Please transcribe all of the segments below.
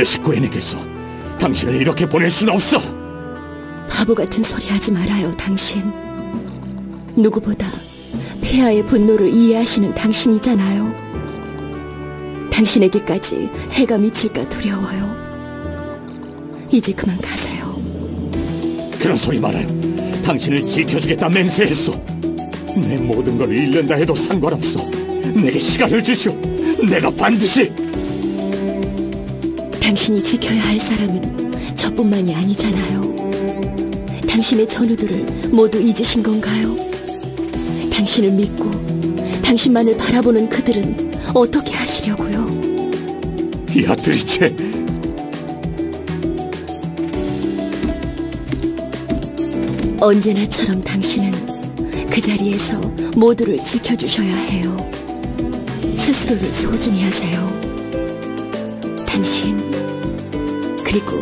반드시 구해내겠소. 당신을 이렇게 보낼 수는 없어. 바보 같은 소리 하지 말아요, 당신. 누구보다 폐하의 분노를 이해하시는 당신이잖아요. 당신에게까지 해가 미칠까 두려워요. 이제 그만 가세요. 그런 소리 말아요. 당신을 지켜주겠다 맹세했소. 내 모든 걸 잃는다 해도 상관없어. 내게 시간을 주시오. 내가 반드시. 당신이 지켜야 할 사람은 저뿐만이 아니잖아요. 당신의 전우들을 모두 잊으신 건가요? 당신을 믿고 당신만을 바라보는 그들은 어떻게 하시려고요? 비아트리체. 언제나처럼 당신은 그 자리에서 모두를 지켜주셔야 해요. 스스로를 소중히 하세요. 당신, 그리고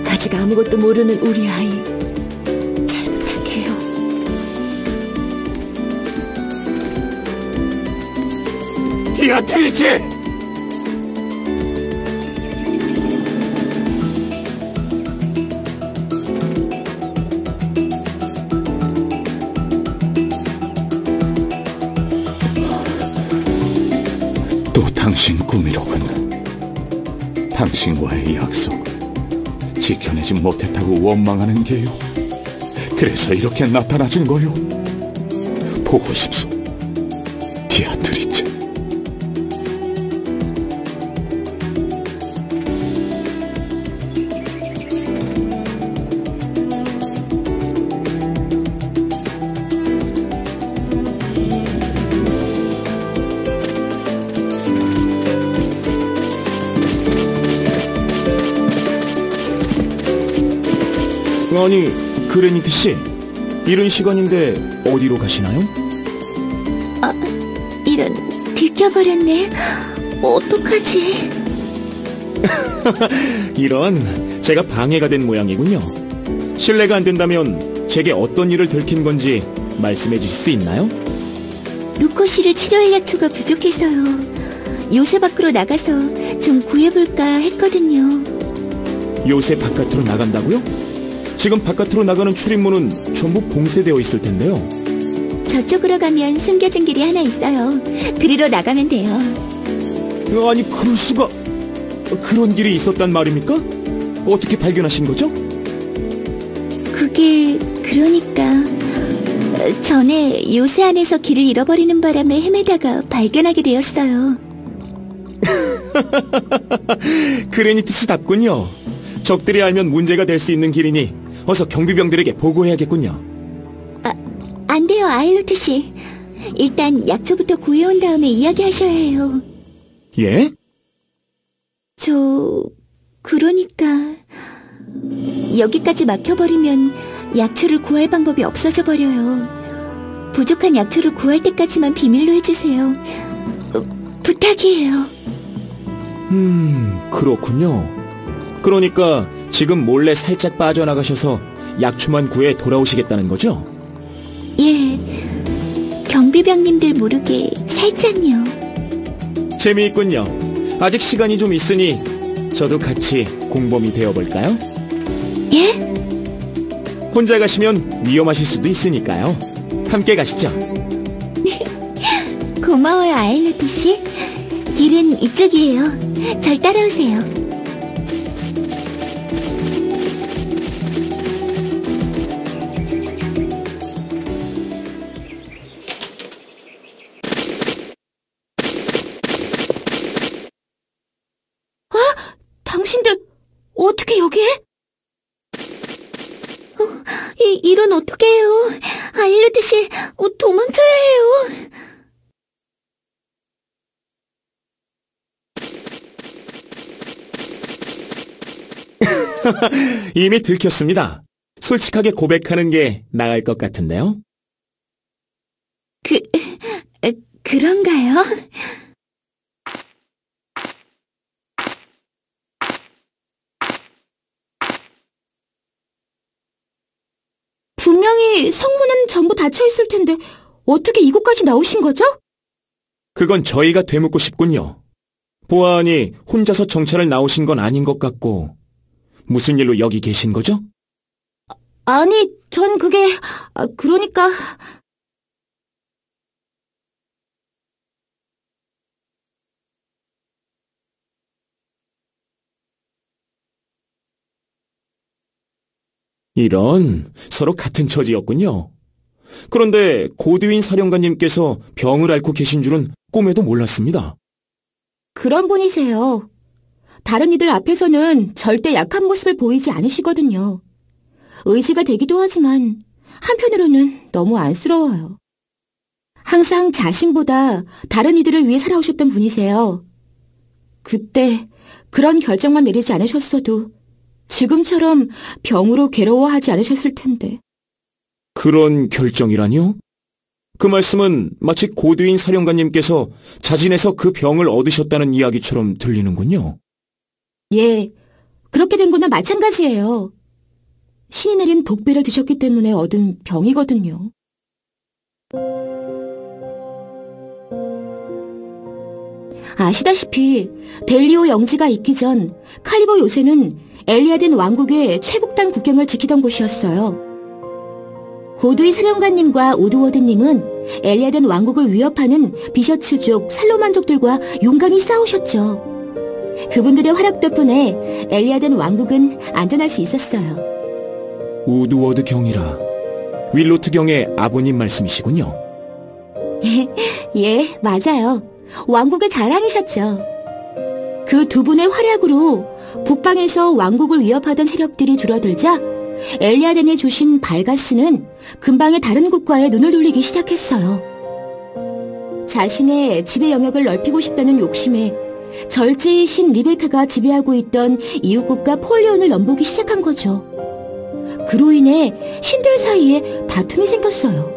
아직 아무것도 모르는 우리 아이, 잘 부탁해요. 비아트리체! 또 당신 꿈이로군. 당신과의 약속 지켜내지 못했다고 원망하는 게요. 그래서 이렇게 나타나준 거요. 보고 싶소, 비아트리체. 아니, 그레니트 씨, 이른 시간인데 어디로 가시나요? 이런, 들켜버렸네. 어떡하지? 이런, 제가 방해가 된 모양이군요. 실례가 안 된다면 제게 어떤 일을 들킨 건지 말씀해 주실 수 있나요? 루코 씨를 치료할 약초가 부족해서요. 요새 밖으로 나가서 좀 구해볼까 했거든요. 요새 바깥으로 나간다고요? 지금 바깥으로 나가는 출입문은 전부 봉쇄되어 있을 텐데요. 저쪽으로 가면 숨겨진 길이 하나 있어요. 그리로 나가면 돼요. 아니, 그럴 수가... 그런 길이 있었단 말입니까? 어떻게 발견하신 거죠? 그게... 그러니까... 전에 요새 안에서 길을 잃어버리는 바람에 헤매다가 발견하게 되었어요. 그레니트 씨답군요. 적들이 알면 문제가 될 수 있는 길이니 어서 경비병들에게 보고해야겠군요. 안 돼요, 아일로트 씨. 일단 약초부터 구해온 다음에 이야기하셔야 해요. 예? 그러니까... 여기까지 막혀버리면 약초를 구할 방법이 없어져 버려요. 부족한 약초를 구할 때까지만 비밀로 해주세요. 부탁이에요. 그렇군요. 그러니까 지금 몰래 살짝 빠져나가셔서 약초만 구해 돌아오시겠다는 거죠? 예, 경비병님들 모르게 살짝요. 재미있군요. 아직 시간이 좀 있으니 저도 같이 공범이 되어볼까요? 예? 혼자 가시면 위험하실 수도 있으니까요. 함께 가시죠. 고마워요, 아일로트 씨. 길은 이쪽이에요. 절 따라오세요. 당신들 어떻게 여기에? 이런 어떡해요. 아일로트 씨, 도망쳐야 해요. 이미 들켰습니다. 솔직하게 고백하는 게 나을 것 같은데요? 그런가요? 분명히 성문은 전부 닫혀있을 텐데 어떻게 이곳까지 나오신 거죠? 그건 저희가 되묻고 싶군요. 보아하니 혼자서 정찰을 나오신 건 아닌 것 같고, 무슨 일로 여기 계신 거죠? 아니, 전 그게, 그러니까... 이런, 서로 같은 처지였군요. 그런데 고드윈 사령관님께서 병을 앓고 계신 줄은 꿈에도 몰랐습니다. 그런 분이세요. 다른 이들 앞에서는 절대 약한 모습을 보이지 않으시거든요. 의지가 되기도 하지만 한편으로는 너무 안쓰러워요. 항상 자신보다 다른 이들을 위해 살아오셨던 분이세요. 그때 그런 결정만 내리지 않으셨어도 지금처럼 병으로 괴로워하지 않으셨을 텐데. 그런 결정이라뇨? 그 말씀은 마치 고드윈 사령관님께서 자진해서 그 병을 얻으셨다는 이야기처럼 들리는군요. 예, 그렇게 된 거나 마찬가지예요. 신이 내린 독배를 드셨기 때문에 얻은 병이거든요. 아시다시피 델리오 영지가 있기 전 칼리버 요새는 엘리아덴 왕국의 최북단 국경을 지키던 곳이었어요. 고드윈 사령관님과 오드워드님은 엘리아덴 왕국을 위협하는 비셔츠족, 살로만족들과 용감히 싸우셨죠. 그분들의 활약 덕분에 엘리아덴 왕국은 안전할 수 있었어요. 우드워드 경이라 윌로트 경의 아버님 말씀이시군요. 예, 맞아요. 왕국의 자랑이셨죠. 그 두 분의 활약으로 북방에서 왕국을 위협하던 세력들이 줄어들자 엘리아덴이 주신 발가스는 근방의 다른 국가에 눈을 돌리기 시작했어요. 자신의 지배 영역을 넓히고 싶다는 욕심에 절제의 신 리베카가 지배하고 있던 이웃국가 폴리온을 넘보기 시작한 거죠. 그로 인해 신들 사이에 다툼이 생겼어요.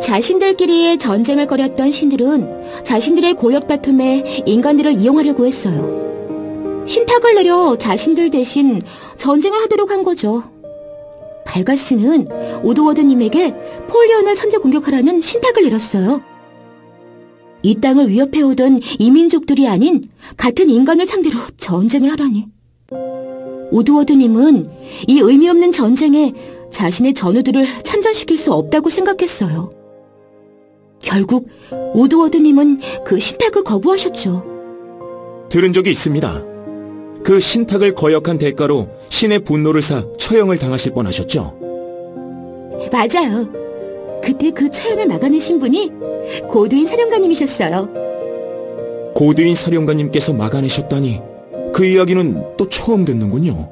자신들끼리의 전쟁을 벌였던 신들은 자신들의 권력 다툼에 인간들을 이용하려고 했어요. 신탁을 내려 자신들 대신 전쟁을 하도록 한 거죠. 발가스는 오드워드님에게 폴리온을 선제 공격하라는 신탁을 내렸어요. 이 땅을 위협해오던 이민족들이 아닌 같은 인간을 상대로 전쟁을 하라니. 오드워드님은 이 의미 없는 전쟁에 자신의 전우들을 참전시킬 수 없다고 생각했어요. 결국 오드워드님은 그 신탁을 거부하셨죠. 들은 적이 있습니다. 그 신탁을 거역한 대가로 신의 분노를 사 처형을 당하실 뻔하셨죠? 맞아요. 그때 그 처형을 막아내신 분이 고드윈 사령관님이셨어요. 고드윈 사령관님께서 막아내셨다니 그 이야기는 또 처음 듣는군요.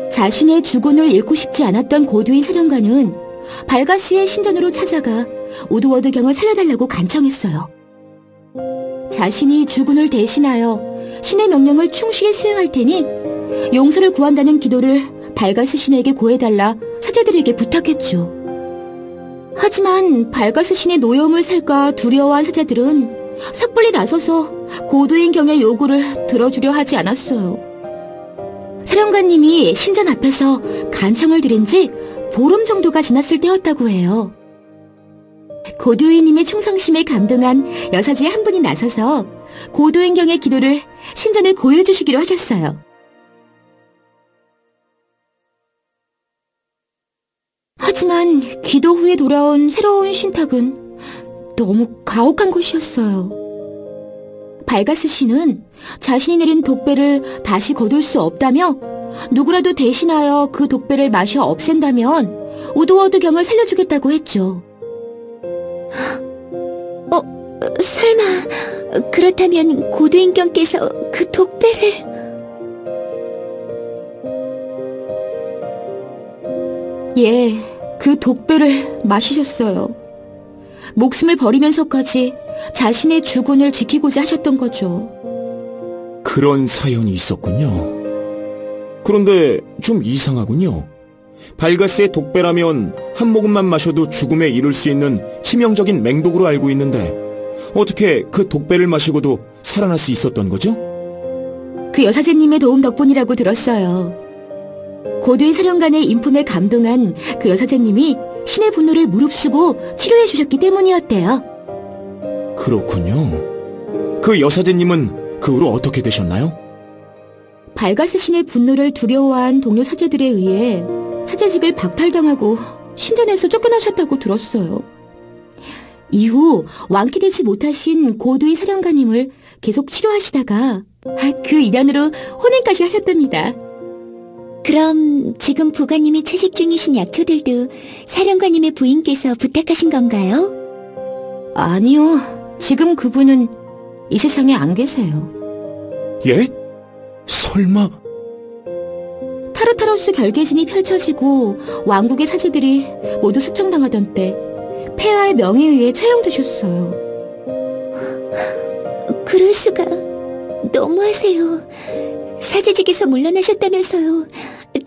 자신의 주군을 잃고 싶지 않았던 고드윈 사령관은 발가스의 신전으로 찾아가 오드워드 경을 살려달라고 간청했어요. 자신이 주군을 대신하여 신의 명령을 충실히 수행할 테니 용서를 구한다는 기도를 발가스 신에게 고해달라 사제들에게 부탁했죠. 하지만 발가스 신의 노여움을 살까 두려워한 사제들은 섣불리 나서서 고드윈 경의 요구를 들어주려 하지 않았어요. 사령관님이 신전 앞에서 간청을 드린 지 보름 정도가 지났을 때였다고 해요. 고드윈님의 충성심에 감동한 여사지 한 분이 나서서 고드윈 경의 기도를 신전에 고해주시기로 하셨어요. 하지만 기도 후에 돌아온 새로운 신탁은 너무 가혹한 것이었어요. 발가스 신은 자신이 내린 독배를 다시 거둘 수 없다며 누구라도 대신하여 그 독배를 마셔 없앤다면 오드워드 경을 살려주겠다고 했죠. 설마 그렇다면 고드윈 경께서 그 독배를... 예, 그 독배를 마시셨어요. 목숨을 버리면서까지 자신의 주군을 지키고자 하셨던 거죠. 그런 사연이 있었군요. 그런데 좀 이상하군요. 발가스의 독배라면 한 모금만 마셔도 죽음에 이를 수 있는 치명적인 맹독으로 알고 있는데 어떻게 그 독배를 마시고도 살아날 수 있었던 거죠? 그 여사제님의 도움 덕분이라고 들었어요. 고드윈 사령관의 인품에 감동한 그 여사제님이 신의 분노를 무릅쓰고 치료해 주셨기 때문이었대요. 그렇군요. 그 여사제님은 그 후로 어떻게 되셨나요? 발가스 신의 분노를 두려워한 동료 사제들에 의해 사제직을 박탈당하고 신전에서 쫓겨나셨다고 들었어요. 이후 완쾌되지 못하신 고두이 사령관님을 계속 치료하시다가 그 인연으로 혼인까지 하셨답니다. 그럼 지금 부관님이 채식 중이신 약초들도 사령관님의 부인께서 부탁하신 건가요? 아니요. 지금 그분은 이 세상에 안 계세요. 예? 설마... 타르타로스 결계진이 펼쳐지고 왕국의 사제들이 모두 숙청당하던 때 폐하의 명에 의해 처형되셨어요. 그럴 수가... 너무하세요. 사제직에서 물러나셨다면서요.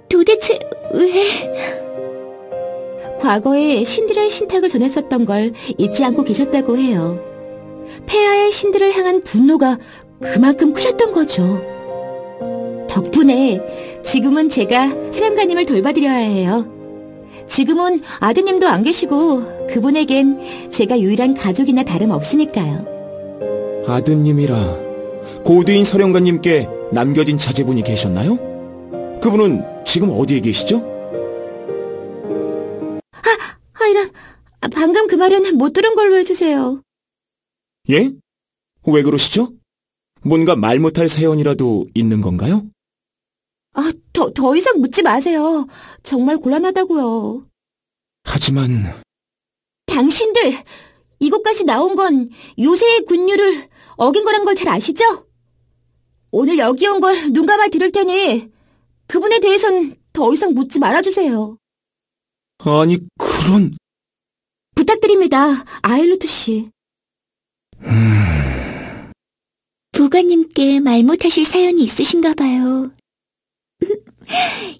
도대체 왜... 과거에 신들의 신탁을 전했었던 걸 잊지 않고 계셨다고 해요. 폐하의 신들을 향한 분노가 그만큼 크셨던 거죠. 덕분에 지금은 제가 사령관님을 돌봐드려야 해요. 지금은 아드님도 안 계시고 그분에겐 제가 유일한 가족이나 다름없으니까요. 아드님이라... 고두인 사령관님께 남겨진 자제분이 계셨나요? 그분은 지금 어디에 계시죠? 이런... 방금 그 말은 못 들은 걸로 해주세요. 예? 왜 그러시죠? 뭔가 말 못할 사연이라도 있는 건가요? 더 이상 묻지 마세요. 정말 곤란하다고요. 하지만... 당신들! 이곳까지 나온 건 요새의 군율을 어긴 거란 걸 잘 아시죠? 오늘 여기 온 걸 눈 감아 들을 테니 그분에 대해선 더 이상 묻지 말아주세요. 아니, 그런... 부탁드립니다, 아일루트 씨. 부관님께 말 못하실 사연이 있으신가 봐요.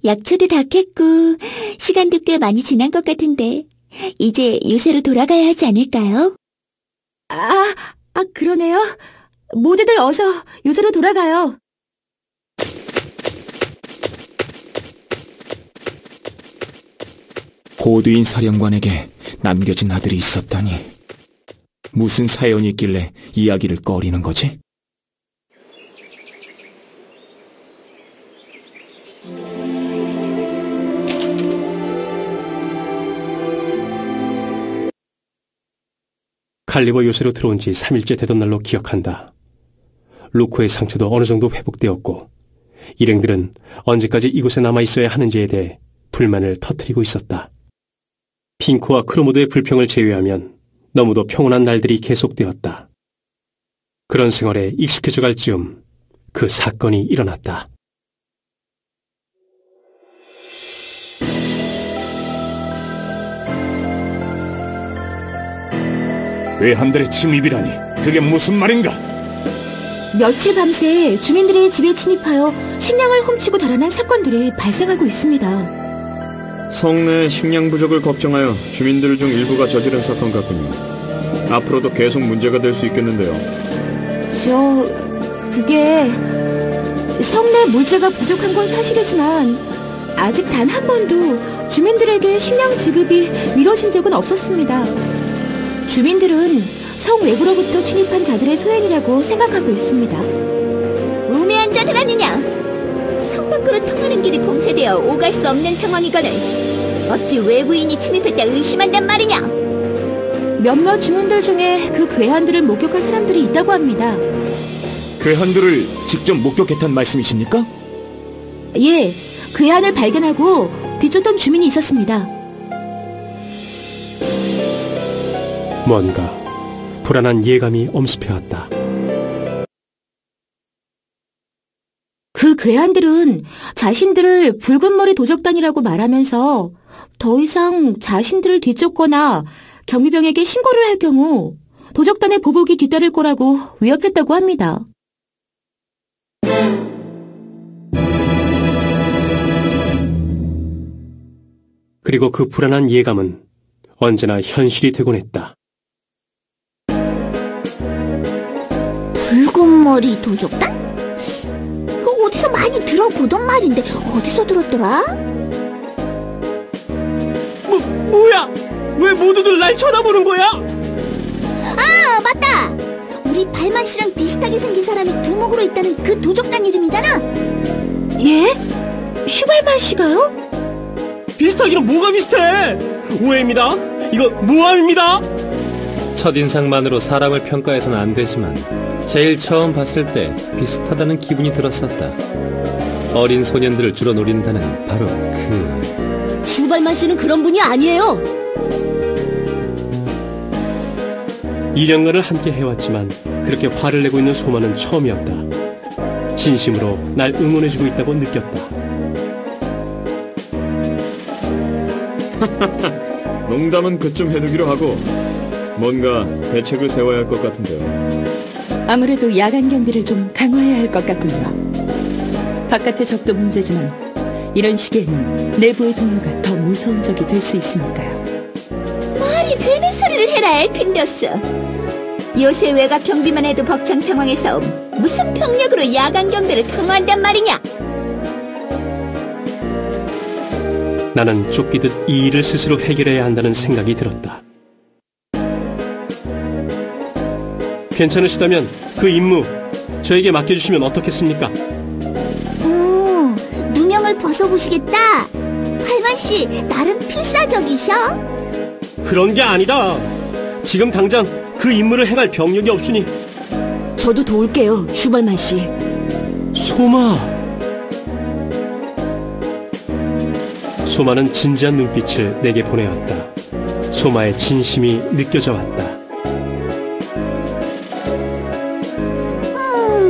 약초도 다 캤고 시간도 꽤 많이 지난 것 같은데 이제 요새로 돌아가야 하지 않을까요? 그러네요. 모두들 어서 요새로 돌아가요. 고두인 사령관에게 남겨진 아들이 있었다니. 무슨 사연이 있길래 이야기를 꺼리는 거지? 칼리버 요새로 들어온 지 3일째 되던 날로 기억한다. 루코의 상처도 어느 정도 회복되었고 일행들은 언제까지 이곳에 남아있어야 하는지에 대해 불만을 터뜨리고 있었다. 핑크와 크로모드의 불평을 제외하면 너무도 평온한 날들이 계속되었다. 그런 생활에 익숙해져갈 즈음 그 사건이 일어났다. 외환들의 침입이라니 그게 무슨 말인가? 며칠 밤새 주민들의 집에 침입하여 식량을 훔치고 달아난 사건들이 발생하고 있습니다. 성내 식량 부족을 걱정하여 주민들 중 일부가 저지른 사건 같군요. 앞으로도 계속 문제가 될 수 있겠는데요. 그게... 성내 물자가 부족한 건 사실이지만 아직 단 한 번도 주민들에게 식량 지급이 미뤄진 적은 없었습니다. 주민들은 성 외부로부터 침입한 자들의 소행이라고 생각하고 있습니다. 우매한 자들 아니냐? 성 밖으로 통하는 길이 봉쇄되어 오갈 수 없는 상황이거늘 어찌 외부인이 침입했다 의심한단 말이냐? 몇몇 주민들 중에 그 괴한들을 목격한 사람들이 있다고 합니다. 괴한들을 직접 목격했단 말씀이십니까? 예, 괴한을 발견하고 뒤쫓던 주민이 있었습니다. 뭔가 불안한 예감이 엄습해왔다. 그 괴한들은 자신들을 붉은 머리 도적단이라고 말하면서 더 이상 자신들을 뒤쫓거나 경비병에게 신고를 할 경우 도적단의 보복이 뒤따를 거라고 위협했다고 합니다. 그리고 그 불안한 예감은 언제나 현실이 되곤 했다. 붉은 머리 도적단? 그거 어디서 많이 들어보던 말인데 어디서 들었더라? 뭐야? 왜 모두들 날 쳐다보는 거야? 아, 맞다! 우리 발만 씨랑 비슷하게 생긴 사람이 두목으로 있다는 그 도적단 이름이잖아. 예? 슈발만 씨가요? 비슷하기는 뭐가 비슷해? 오해입니다. 이거 모함입니다. 첫인상만으로 사람을 평가해서는 안 되지만 제일 처음 봤을 때 비슷하다는 기분이 들었었다. 어린 소년들을 주로 노린다는 바로 그... 슈발만 씨는 그런 분이 아니에요. 2년간을 함께 해왔지만 그렇게 화를 내고 있는 소마는 처음이었다. 진심으로 날 응원해주고 있다고 느꼈다. 농담은 그쯤 해두기로 하고 뭔가 대책을 세워야 할 것 같은데요. 아무래도 야간 경비를 좀 강화해야 할 것 같군요. 바깥의 적도 문제지만 이런 시기에는 내부의 동료가 더 무서운 적이 될 수 있으니까요. 말이 되는 소리를 해라, 엘핑더스. 요새 외곽 경비만 해도 벅찬 상황에서 무슨 병력으로 야간 경비를 강화한단 말이냐? 나는 쫓기듯 이 일을 스스로 해결해야 한다는 생각이 들었다. 괜찮으시다면 그 임무 저에게 맡겨주시면 어떻겠습니까? 오, 누명을 벗어보시겠다. 발만 씨, 나름 필사적이셔. 그런 게 아니다. 지금 당장 그 임무를 행할 병력이 없으니. 저도 도울게요, 슈발만 씨. 소마. 소마는 진지한 눈빛을 내게 보내왔다. 소마의 진심이 느껴져 왔다.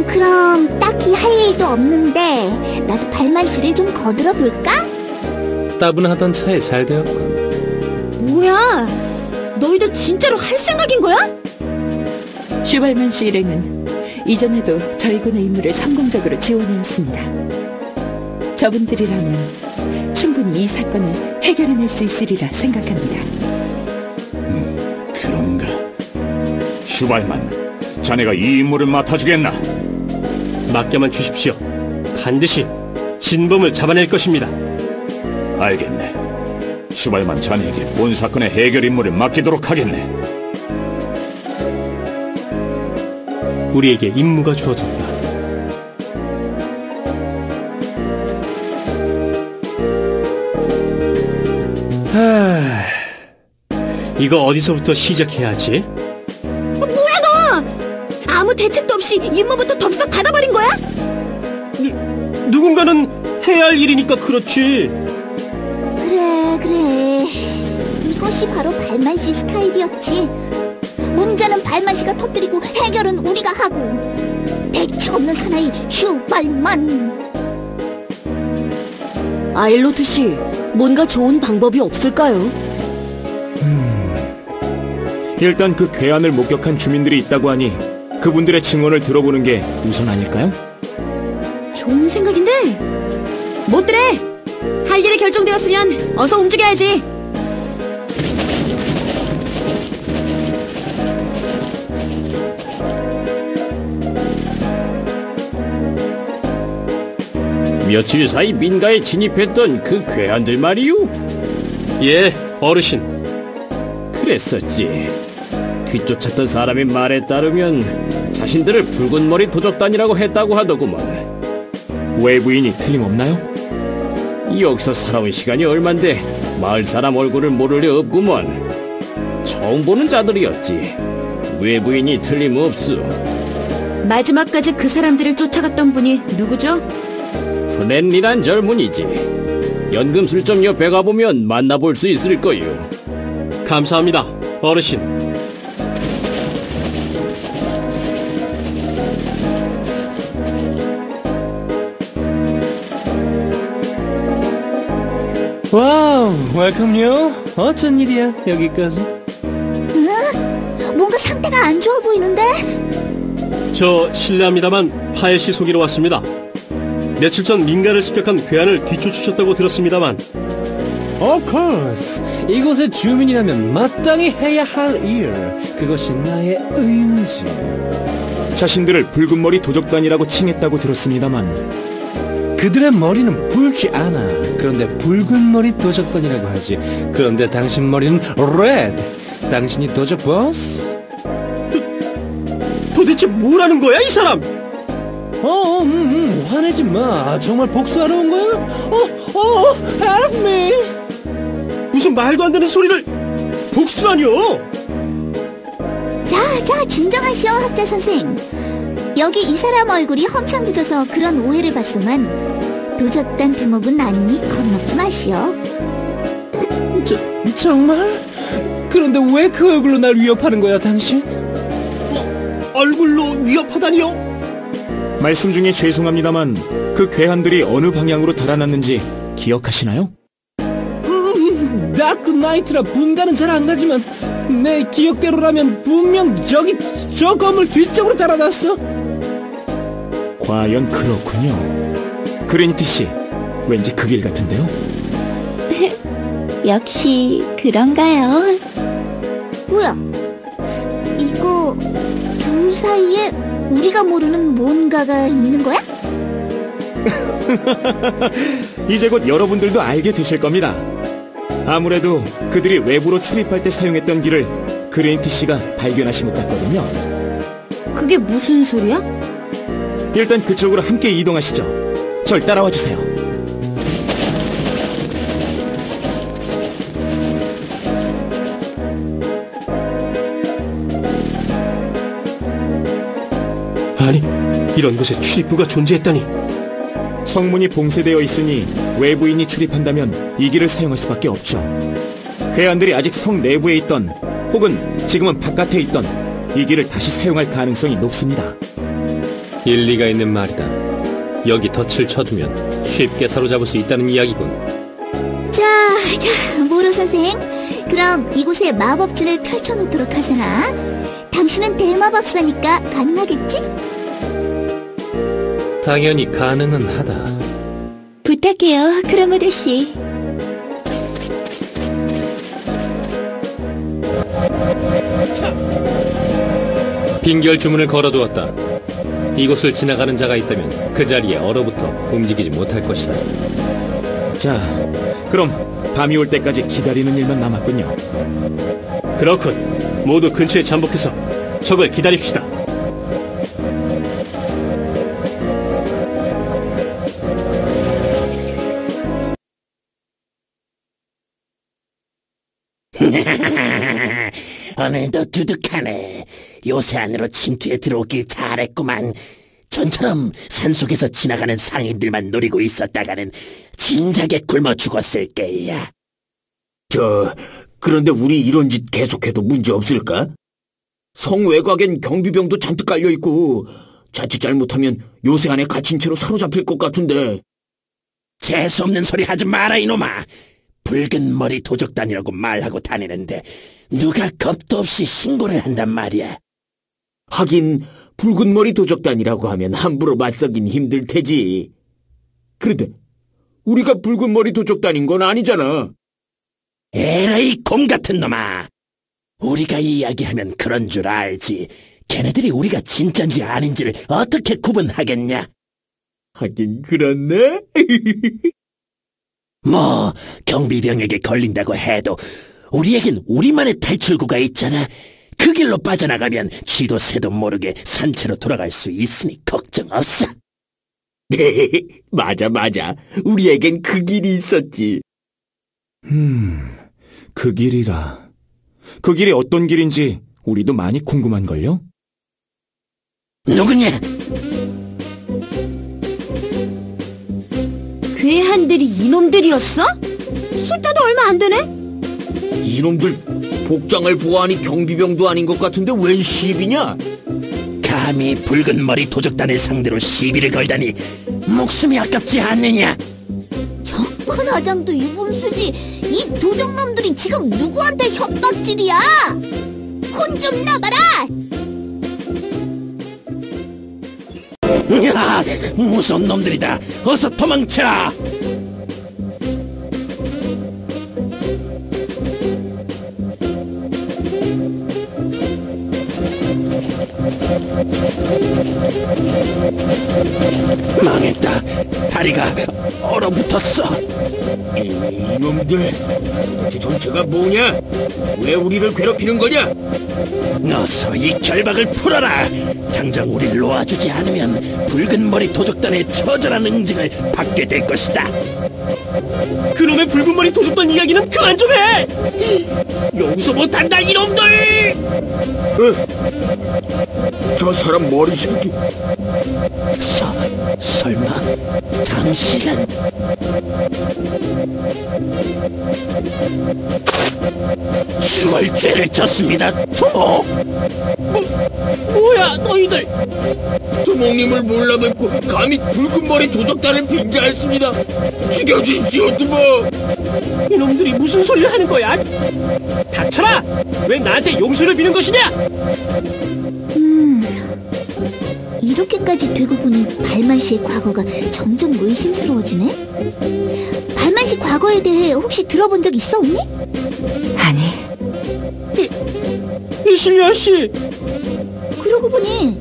그럼 딱히 할 일도 없는데 나도 발만 씨를 좀 거들어 볼까? 따분하던 차에 잘 되었군. 뭐야? 너희들 진짜로 할 생각인 거야? 슈발만 씨 일행은 이전에도 저희 군의 임무를 성공적으로 지원해왔습니다. 저분들이라면 충분히 이 사건을 해결해낼 수 있으리라 생각합니다. 그런가? 슈발만, 자네가 이 임무를 맡아주겠나? 맡겨만 주십시오. 반드시 진범을 잡아낼 것입니다. 알겠네. 슈발만 자네에게 본 사건의 해결 임무를 맡기도록 하겠네. 우리에게 임무가 주어졌다. 이거 어디서부터 시작해야 하지? 뭐야 너? 아무 대책도 없이 임무부터 덥석 닫아버린 거야? 누군가는 해야 할 일이니까 그렇지. 그래. 이것이 바로 발만 씨 스타일이었지. 문제는 발만 씨가 터뜨리고 해결은 우리가 하고. 대책 없는 사나이 슈발만. 아일로트 씨, 뭔가 좋은 방법이 없을까요? 일단 그 괴한을 목격한 주민들이 있다고 하니 그분들의 증언을 들어보는 게 우선 아닐까요? 좋은 생각인데 못들래. 할 일이 결정되었으면 어서 움직여야지. 며칠 사이 민가에 진입했던 그 괴한들 말이오? 예, 어르신. 그랬었지. 뒤쫓았던 사람의 말에 따르면 자신들을 붉은 머리 도적단이라고 했다고 하더구먼. 외부인이 틀림없나요? 여기서 살아온 시간이 얼만데 마을 사람 얼굴을 모를 리 없구먼. 처음 보는 자들이었지. 외부인이 틀림없소. 마지막까지 그 사람들을 쫓아갔던 분이 누구죠? 프렌리란 젊은이지. 연금술점 옆에 가보면 만나볼 수 있을 거요. 감사합니다, 어르신. 와우, 웰컴요. 어쩐 일이야, 여기까지? 뭔가 상태가 안 좋아 보이는데? 저 실례합니다만 파엘씨 소개로 왔습니다. 며칠 전 민가를 습격한 괴한을 뒤쫓으셨다고 들었습니다만. Of course. 이곳의 주민이라면 마땅히 해야 할 일. 그것이 나의 의무지. 자신들을 붉은머리 도적단이라고 칭했다고 들었습니다만 그들의 머리는 붉지 않아. 그런데 붉은 머리 도적단이라고 하지. 그런데 당신 머리는 레드. 당신이 도적 보스? 도대체 뭐라는 거야, 이 사람? 화내지 마. 정말 복수하러 온 거야? help me. 무슨 말도 안 되는 소리를. 복수라니요? 자, 진정하시오, 학자 선생. 여기 이 사람 얼굴이 험상궂어서 그런 오해를 받소만 도적단 두목은 아니니 겁먹지 마시오. 정말? 그런데 왜 그 얼굴로 날 위협하는 거야, 당신? 얼굴로 위협하다니요? 말씀 중에 죄송합니다만 그 괴한들이 어느 방향으로 달아났는지 기억하시나요? 다크 나이트라 분간은 잘 안 가지만 내 기억대로라면 분명 저 건물 뒤쪽으로 달아났어. 과연 그렇군요. 그레니티 씨, 왠지 그 길 같은데요? 역시 그런가요? 뭐야? 이거 둘 사이에 우리가 모르는 뭔가가 있는 거야? 이제 곧 여러분들도 알게 되실 겁니다. 아무래도 그들이 외부로 출입할 때 사용했던 길을 그레니티 씨가 발견하신 것 같거든요. 그게 무슨 소리야? 일단 그쪽으로 함께 이동하시죠. 절 따라와 주세요. 아니, 이런 곳에 출입구가 존재했다니. 성문이 봉쇄되어 있으니 외부인이 출입한다면 이 길을 사용할 수밖에 없죠. 괴한들이 아직 성 내부에 있던 혹은 지금은 바깥에 있던 이 길을 다시 사용할 가능성이 높습니다. 일리가 있는 말이다. 여기 덫을 쳐두면 쉽게 사로잡을 수 있다는 이야기군. 자, 모로 선생. 그럼 이곳에 마법진을 펼쳐놓도록 하잖아. 당신은 대마법사니까 가능하겠지? 당연히 가능은 하다. 부탁해요, 크로모드 씨. 빙결 주문을 걸어두었다. 이곳을 지나가는 자가 있다면 그 자리에 얼어붙어 움직이지 못할 것이다. 자, 그럼 밤이 올 때까지 기다리는 일만 남았군요. 그렇군. 모두 근처에 잠복해서 적을 기다립시다. 오늘도 두둑하네. 요새 안으로 침투해 들어오길 잘했구만. 전처럼 산속에서 지나가는 상인들만 노리고 있었다가는 진작에 굶어 죽었을 게야. 그런데 우리 이런 짓 계속해도 문제 없을까? 성 외곽엔 경비병도 잔뜩 깔려있고 자칫 잘못하면 요새 안에 갇힌 채로 사로잡힐 것 같은데. 재수없는 소리 하지 마라, 이놈아. 붉은 머리 도적단이라고 말하고 다니는데 누가 겁도 없이 신고를 한단 말이야. 하긴 붉은 머리 도적단이라고 하면 함부로 맞서긴 힘들 테지. 그런데 우리가 붉은 머리 도적단인 건 아니잖아. 에라이 곰 같은 놈아. 우리가 이야기하면 그런 줄 알지. 걔네들이 우리가 진짠지 아닌지를 어떻게 구분하겠냐? 하긴 그렇네. 뭐 경비병에게 걸린다고 해도 우리에겐 우리만의 탈출구가 있잖아. 그 길로 빠져나가면 쥐도 새도 모르게 산채로 돌아갈 수 있으니 걱정 없어. 맞아. 우리에겐 그 길이 있었지. 그 길이라. 그 길이 어떤 길인지 우리도 많이 궁금한걸요? 누구냐? 괴한들이 이놈들이었어? 숫자도 얼마 안 되네? 이놈들 복장을 보아하니 경비병도 아닌 것 같은데 웬 시비냐? 감히 붉은 머리 도적단을 상대로 시비를 걸다니 목숨이 아깝지 않느냐? 적반하장도 이분수지. 이 도적놈들이 지금 누구한테 협박질이야? 혼 좀 나봐라. 야, 무서운 놈들이다. 어서 도망쳐. 망했다. 다리 머리가 얼어붙었어. 이놈들, 도대체 정체가 뭐냐? 왜 우리를 괴롭히는 거냐? 어서 이 결박을 풀어라. 당장 우리를 놓아주지 않으면 붉은 머리 도적단의 처절한 응징을 받게 될 것이다. 그놈의 붉은 머리 도적단 이야기는 그만 좀 해! 여기서 못한다 이놈들! 저 사람 머리 색이 설마 당신은? 죽을 죄를 졌습니다, 두목! 뭐야 너희들! 두목님을 몰라 뵙고 감히 붉은 머리 도적단을 빙자했습니다. 죽여주십시오 두목! 이놈들이 무슨 소리를 하는 거야? 닥쳐라! 왜 나한테 용서를 비는 것이냐? 이렇게까지 되고 보니 발만씨의 과거가 점점 의심스러워지네? 발만씨 과거에 대해 혹시 들어본 적 있어, 언니? 아니, 이실리아 씨! 그러고 보니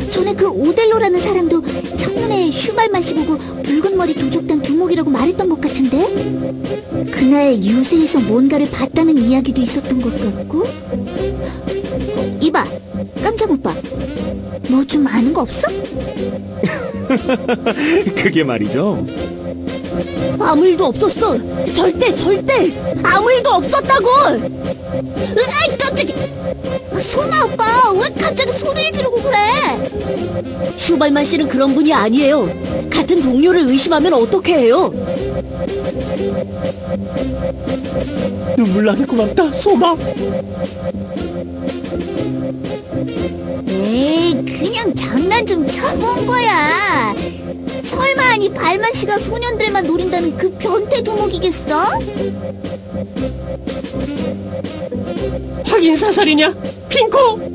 전에 그 오델로라는 사람도 첫눈에 슈발만씨 보고 붉은 머리 도적단 두목이라고 말했던 것 같은데? 그날 유세에서 뭔가를 봤다는 이야기도 있었던 것 같고. 이봐, 깜짝 오빠, 뭐 좀 아는 거 없어? 그게 말이죠. 아무 일도 없었어. 절대 아무 일도 없었다고. 으아이 깜짝이야. 소마 오빠 왜 갑자기 소리를 지르고 그래? 슈발만 씨는 그런 분이 아니에요. 같은 동료를 의심하면 어떻게 해요? 눈물 나게 고맙다, 소마. 에이, 그냥 장난 좀 쳐본 거야. 설마 아니 발만씨가 소년들만 노린다는 그 변태 두목이겠어? 확인 사살이냐? 핑코!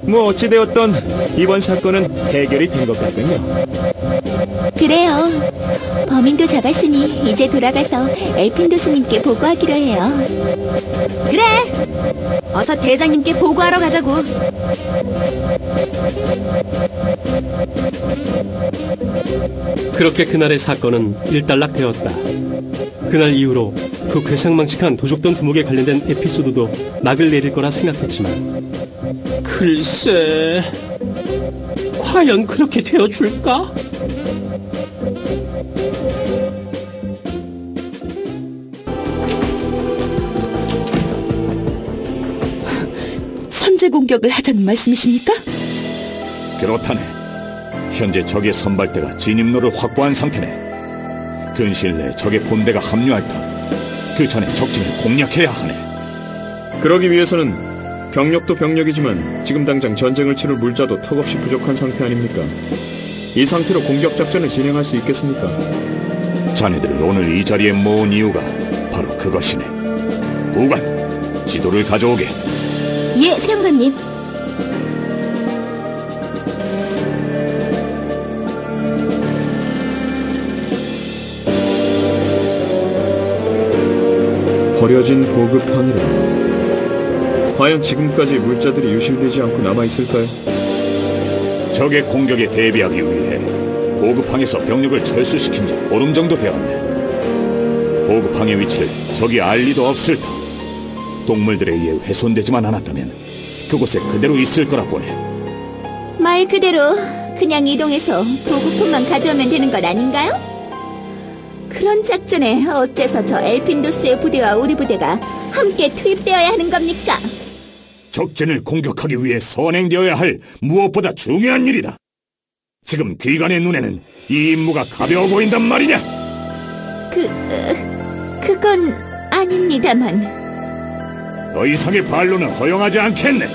뭐 어찌되었던 이번 사건은 해결이 된 것 같군요. 그래요. 범인도 잡았으니 이제 돌아가서 엘핀도 스님께 보고하기로 해요. 그래. 어서 대장님께 보고하러 가자고. 그렇게 그날의 사건은 일단락되었다. 그날 이후로 그 괴상망측한 도적단 두목에 관련된 에피소드도 막을 내릴 거라 생각했지만 글쎄, 과연 그렇게 되어줄까? 선제 공격을 하자는 말씀이십니까? 그렇다네. 현재 적의 선발대가 진입로를 확보한 상태네. 근시일 내에 적의 본대가 합류할 터 그 전에 적진을 공략해야 하네. 그러기 위해서는 병력도 병력이지만 지금 당장 전쟁을 치를 물자도 턱없이 부족한 상태 아닙니까? 이 상태로 공격 작전을 진행할 수 있겠습니까? 자네들을 오늘 이 자리에 모은 이유가 바로 그것이네. 우관, 지도를 가져오게. 예, 사령관님. 버려진 보급 항이라. 과연 지금까지 물자들이 유실되지 않고 남아있을까요? 적의 공격에 대비하기 위해 보급항에서 병력을 철수시킨 지 보름 정도 되었네. 보급항의 위치를 적이 알 리도 없을 터. 동물들에 의해 훼손되지만 않았다면 그곳에 그대로 있을 거라 보네. 말 그대로 그냥 이동해서 보급품만 가져오면 되는 건 아닌가요? 그런 작전에 어째서 저 엘핀도스의 부대와 우리 부대가 함께 투입되어야 하는 겁니까? 적진을 공격하기 위해 선행되어야 할 무엇보다 중요한 일이다. 지금 귀관의 눈에는 이 임무가 가벼워 보인단 말이냐? 그건 아닙니다만. 더 이상의 반론은 허용하지 않겠네.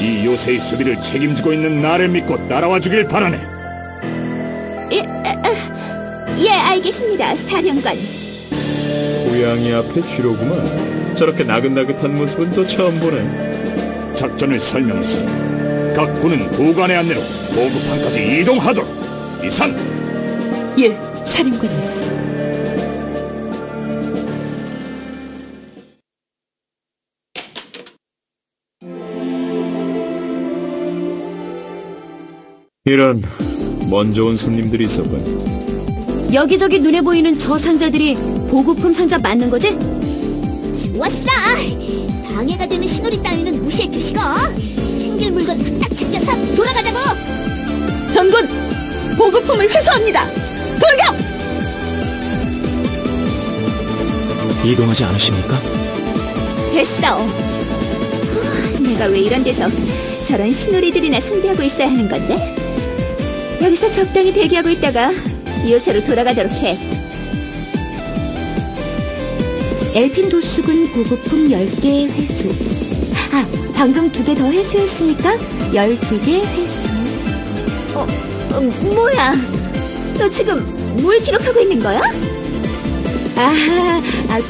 이 요새의 수비를 책임지고 있는 나를 믿고 따라와 주길 바라네. 예, 알겠습니다, 사령관. 고양이 앞에 쥐로구만. 저렇게 나긋나긋한 모습은 또 처음 보네. 작전을 설명했으니 각 군은 보관의 안내로 보급항까지 이동하도록. 이상! 예, 사령관님. 이런, 먼저 온 손님들이 있었군. 여기저기 눈에 보이는 저 상자들이 보급품 상자 맞는 거지? 좋았어! 방해가 되는 신호리 따위는 무시해 주시고 챙길 물건 후딱 챙겨서 돌아가자고! 전군! 보급품을 회수합니다! 돌격! 이동하지 않으십니까? 됐어! 내가 왜 이런 데서 저런 신호리들이나 상대하고 있어야 하는 건데? 여기서 적당히 대기하고 있다가 요새로 돌아가도록 해. 엘핀 도수군 보급품 10개 회수. 아, 방금 2개 더 회수했으니까 12개 회수. 뭐야? 너 지금 뭘 기록하고 있는 거야?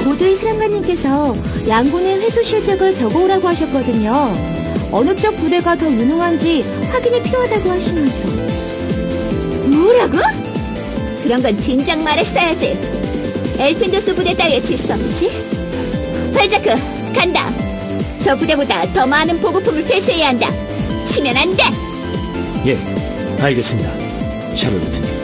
고도의 사령관님께서 양군의 회수 실적을 적어오라고 하셨거든요. 어느 쪽 부대가 더 유능한지 확인이 필요하다고 하시면서. 뭐라고? 그런 건 진작 말했어야지. 엘핀도스 부대 따위에 칠 수 없지? 발자크, 간다. 저 부대보다 더 많은 보급품을 회수해야 한다. 치면 안 돼! 예, 알겠습니다. 샤를로트님.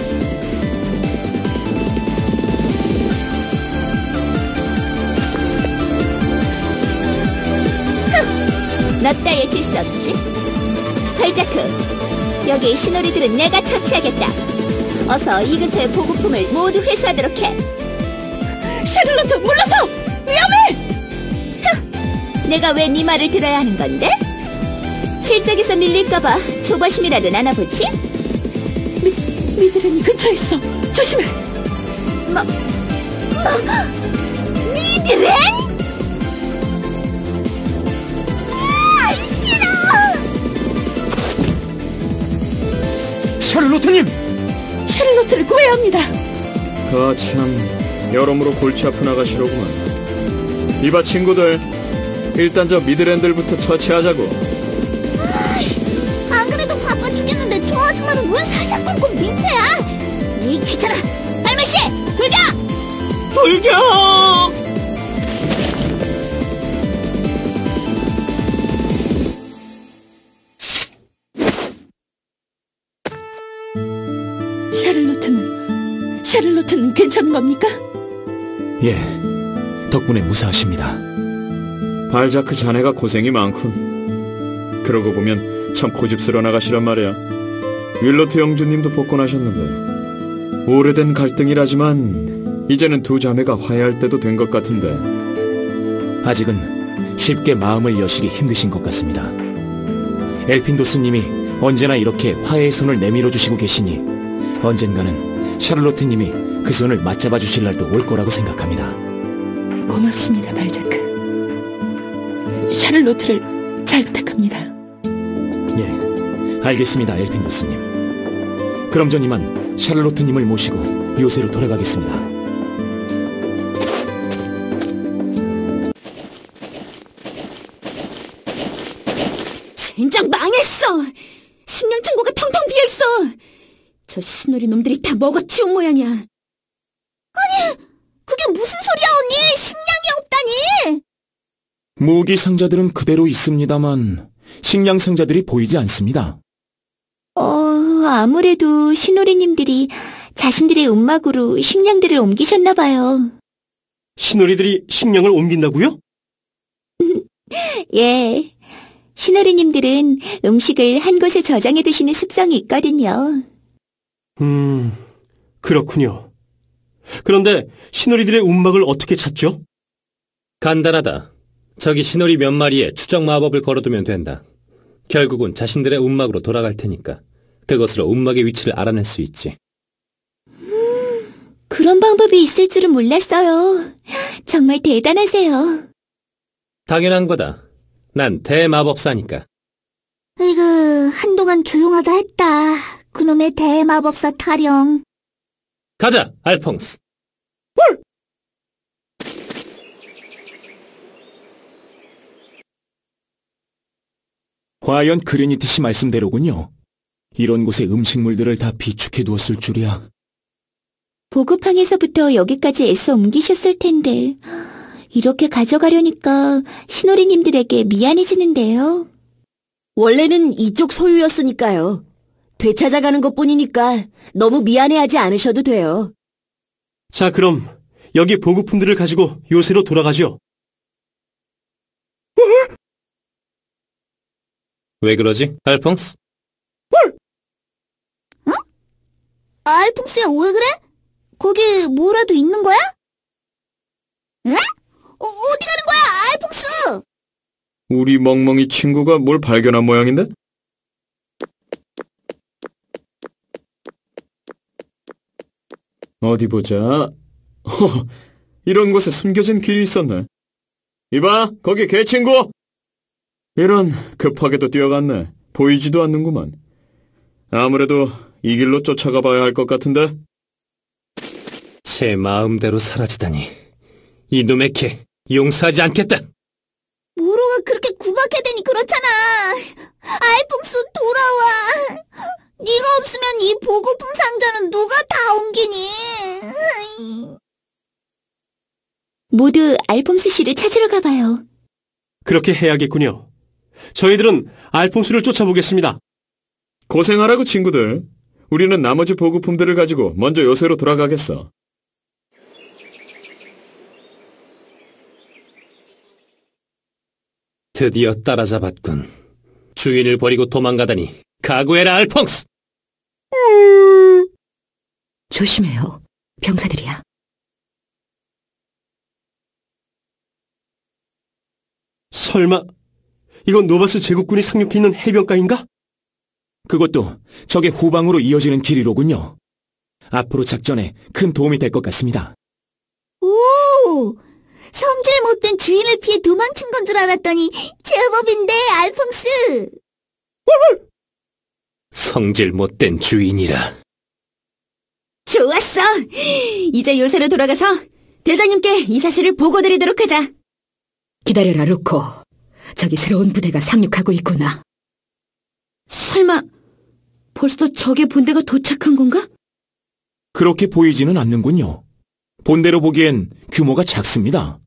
너 따위에 질 수 없지? 발자크, 여기 신호리들은 내가 처치하겠다. 어서 이 근처의 보급품을 모두 회수하도록 해. 샤를로트, 물러서! 위험해! 내가 왜 네 말을 들어야 하는 건데? 실적에서 밀릴까봐 조바심이라도 나눠보지? 미드렌이 근처에 있어! 조심해! 미드렌? 싫어! 샤를로트님! 샤를로트를 구해야 합니다! 참, 여러모로 골치 아픈 아가씨로구만. 이봐 친구들, 일단 저 미드랜들부터 처치하자고. 안 그래도 바빠 죽겠는데 저 아줌마는 왜 사사건건 민폐야? 이 귀찮아! 발매씨! 돌격! 돌격! 샤를로트는 괜찮은 겁니까? 예, 덕분에 무사하십니다. 발자크 자네가 고생이 많군. 그러고 보면 참 고집스러운 아가씨란 말이야. 윌로트 영주님도 복권하셨는데 오래된 갈등이라지만 이제는 두 자매가 화해할 때도 된 것 같은데 아직은 쉽게 마음을 여시기 힘드신 것 같습니다. 엘핀도스님이 언제나 이렇게 화해의 손을 내밀어 주시고 계시니 언젠가는 샤를로트님이 그 손을 맞잡아 주실 날도 올 거라고 생각합니다. 고맙습니다, 발자크. 샤를로트를 잘 부탁합니다. 예, 알겠습니다, 엘핀도스님. 그럼 전 이만 샤를로트님을 모시고 요새로 돌아가겠습니다. 젠장 망했어! 식량 창고가 텅텅 비어있어! 저 신호리 놈들이 다 먹어치운 모양이야. 아니, 그게 무슨 소리야, 언니! 식량이 없다니! 무기 상자들은 그대로 있습니다만 식량 상자들이 보이지 않습니다. 아무래도 신호리님들이 자신들의 움막으로 식량들을 옮기셨나봐요. 신호리들이 식량을 옮긴다고요? 예. 신호리님들은 음식을 한 곳에 저장해 두시는 습성이 있거든요. 그렇군요. 그런데 신호리들의 움막을 어떻게 찾죠? 간단하다. 저기 신호리 몇 마리에 추적 마법을 걸어두면 된다. 결국은 자신들의 움막으로 돌아갈 테니까 그것으로 움막의 위치를 알아낼 수 있지. 그런 방법이 있을 줄은 몰랐어요. 정말 대단하세요. 당연한 거다. 난 대마법사니까. 으이구, 한동안 조용하다 했다. 그놈의 대마법사 타령. 가자, 알퐁스. 과연 그레니트 씨 말씀대로군요. 이런 곳에 음식물들을 다 비축해 두었을 줄이야. 보급항에서부터 여기까지 애써 옮기셨을 텐데 이렇게 가져가려니까 신호리님들에게 미안해지는데요. 원래는 이쪽 소유였으니까요. 되찾아가는 것뿐이니까 너무 미안해하지 않으셔도 돼요. 자, 그럼 여기 보급품들을 가지고 요새로 돌아가죠. 왜 그러지, 알퐁스? 알퐁스야, 왜 그래? 거기 뭐라도 있는 거야? 응? 어디 가는 거야, 알퐁스? 우리 멍멍이 친구가 뭘 발견한 모양인데? 어디 보자. 이런 곳에 숨겨진 길이 있었네. 이봐, 거기 개 친구! 이런, 급하게도 뛰어갔네. 보이지도 않는구만. 아무래도 이 길로 쫓아가 봐야 할 것 같은데? 제 마음대로 사라지다니. 이놈의 개, 용서하지 않겠다. 모로가 그렇게 구박해대니 그렇잖아. 알퐁스, 돌아와. 네가 없으면 이 보고품 상자는 누가 다 옮기니? 모두 알퐁스 씨를 찾으러 가봐요. 그렇게 해야겠군요. 저희들은 알퐁스를 쫓아보겠습니다. 고생하라고, 친구들. 우리는 나머지 보급품들을 가지고 먼저 요새로 돌아가겠어. 드디어 따라잡았군. 주인을 버리고 도망가다니. 각오해라, 알퐁스! 조심해요. 병사들이야. 설마 이건 노바스 제국군이 상륙해 있는 해변가인가? 그것도 적의 후방으로 이어지는 길이로군요. 앞으로 작전에 큰 도움이 될 것 같습니다. 오! 성질 못된 주인을 피해 도망친 건 줄 알았더니 제법인데, 알퐁스! 성질 못된 주인이라. 좋았어! 이제 요새로 돌아가서 대장님께 이 사실을 보고드리도록 하자. 기다려라, 루코. 저기 새로운 부대가 상륙하고 있구나. 설마 벌써 적의 본대가 도착한 건가? 그렇게 보이지는 않는군요. 본대로 보기엔 규모가 작습니다.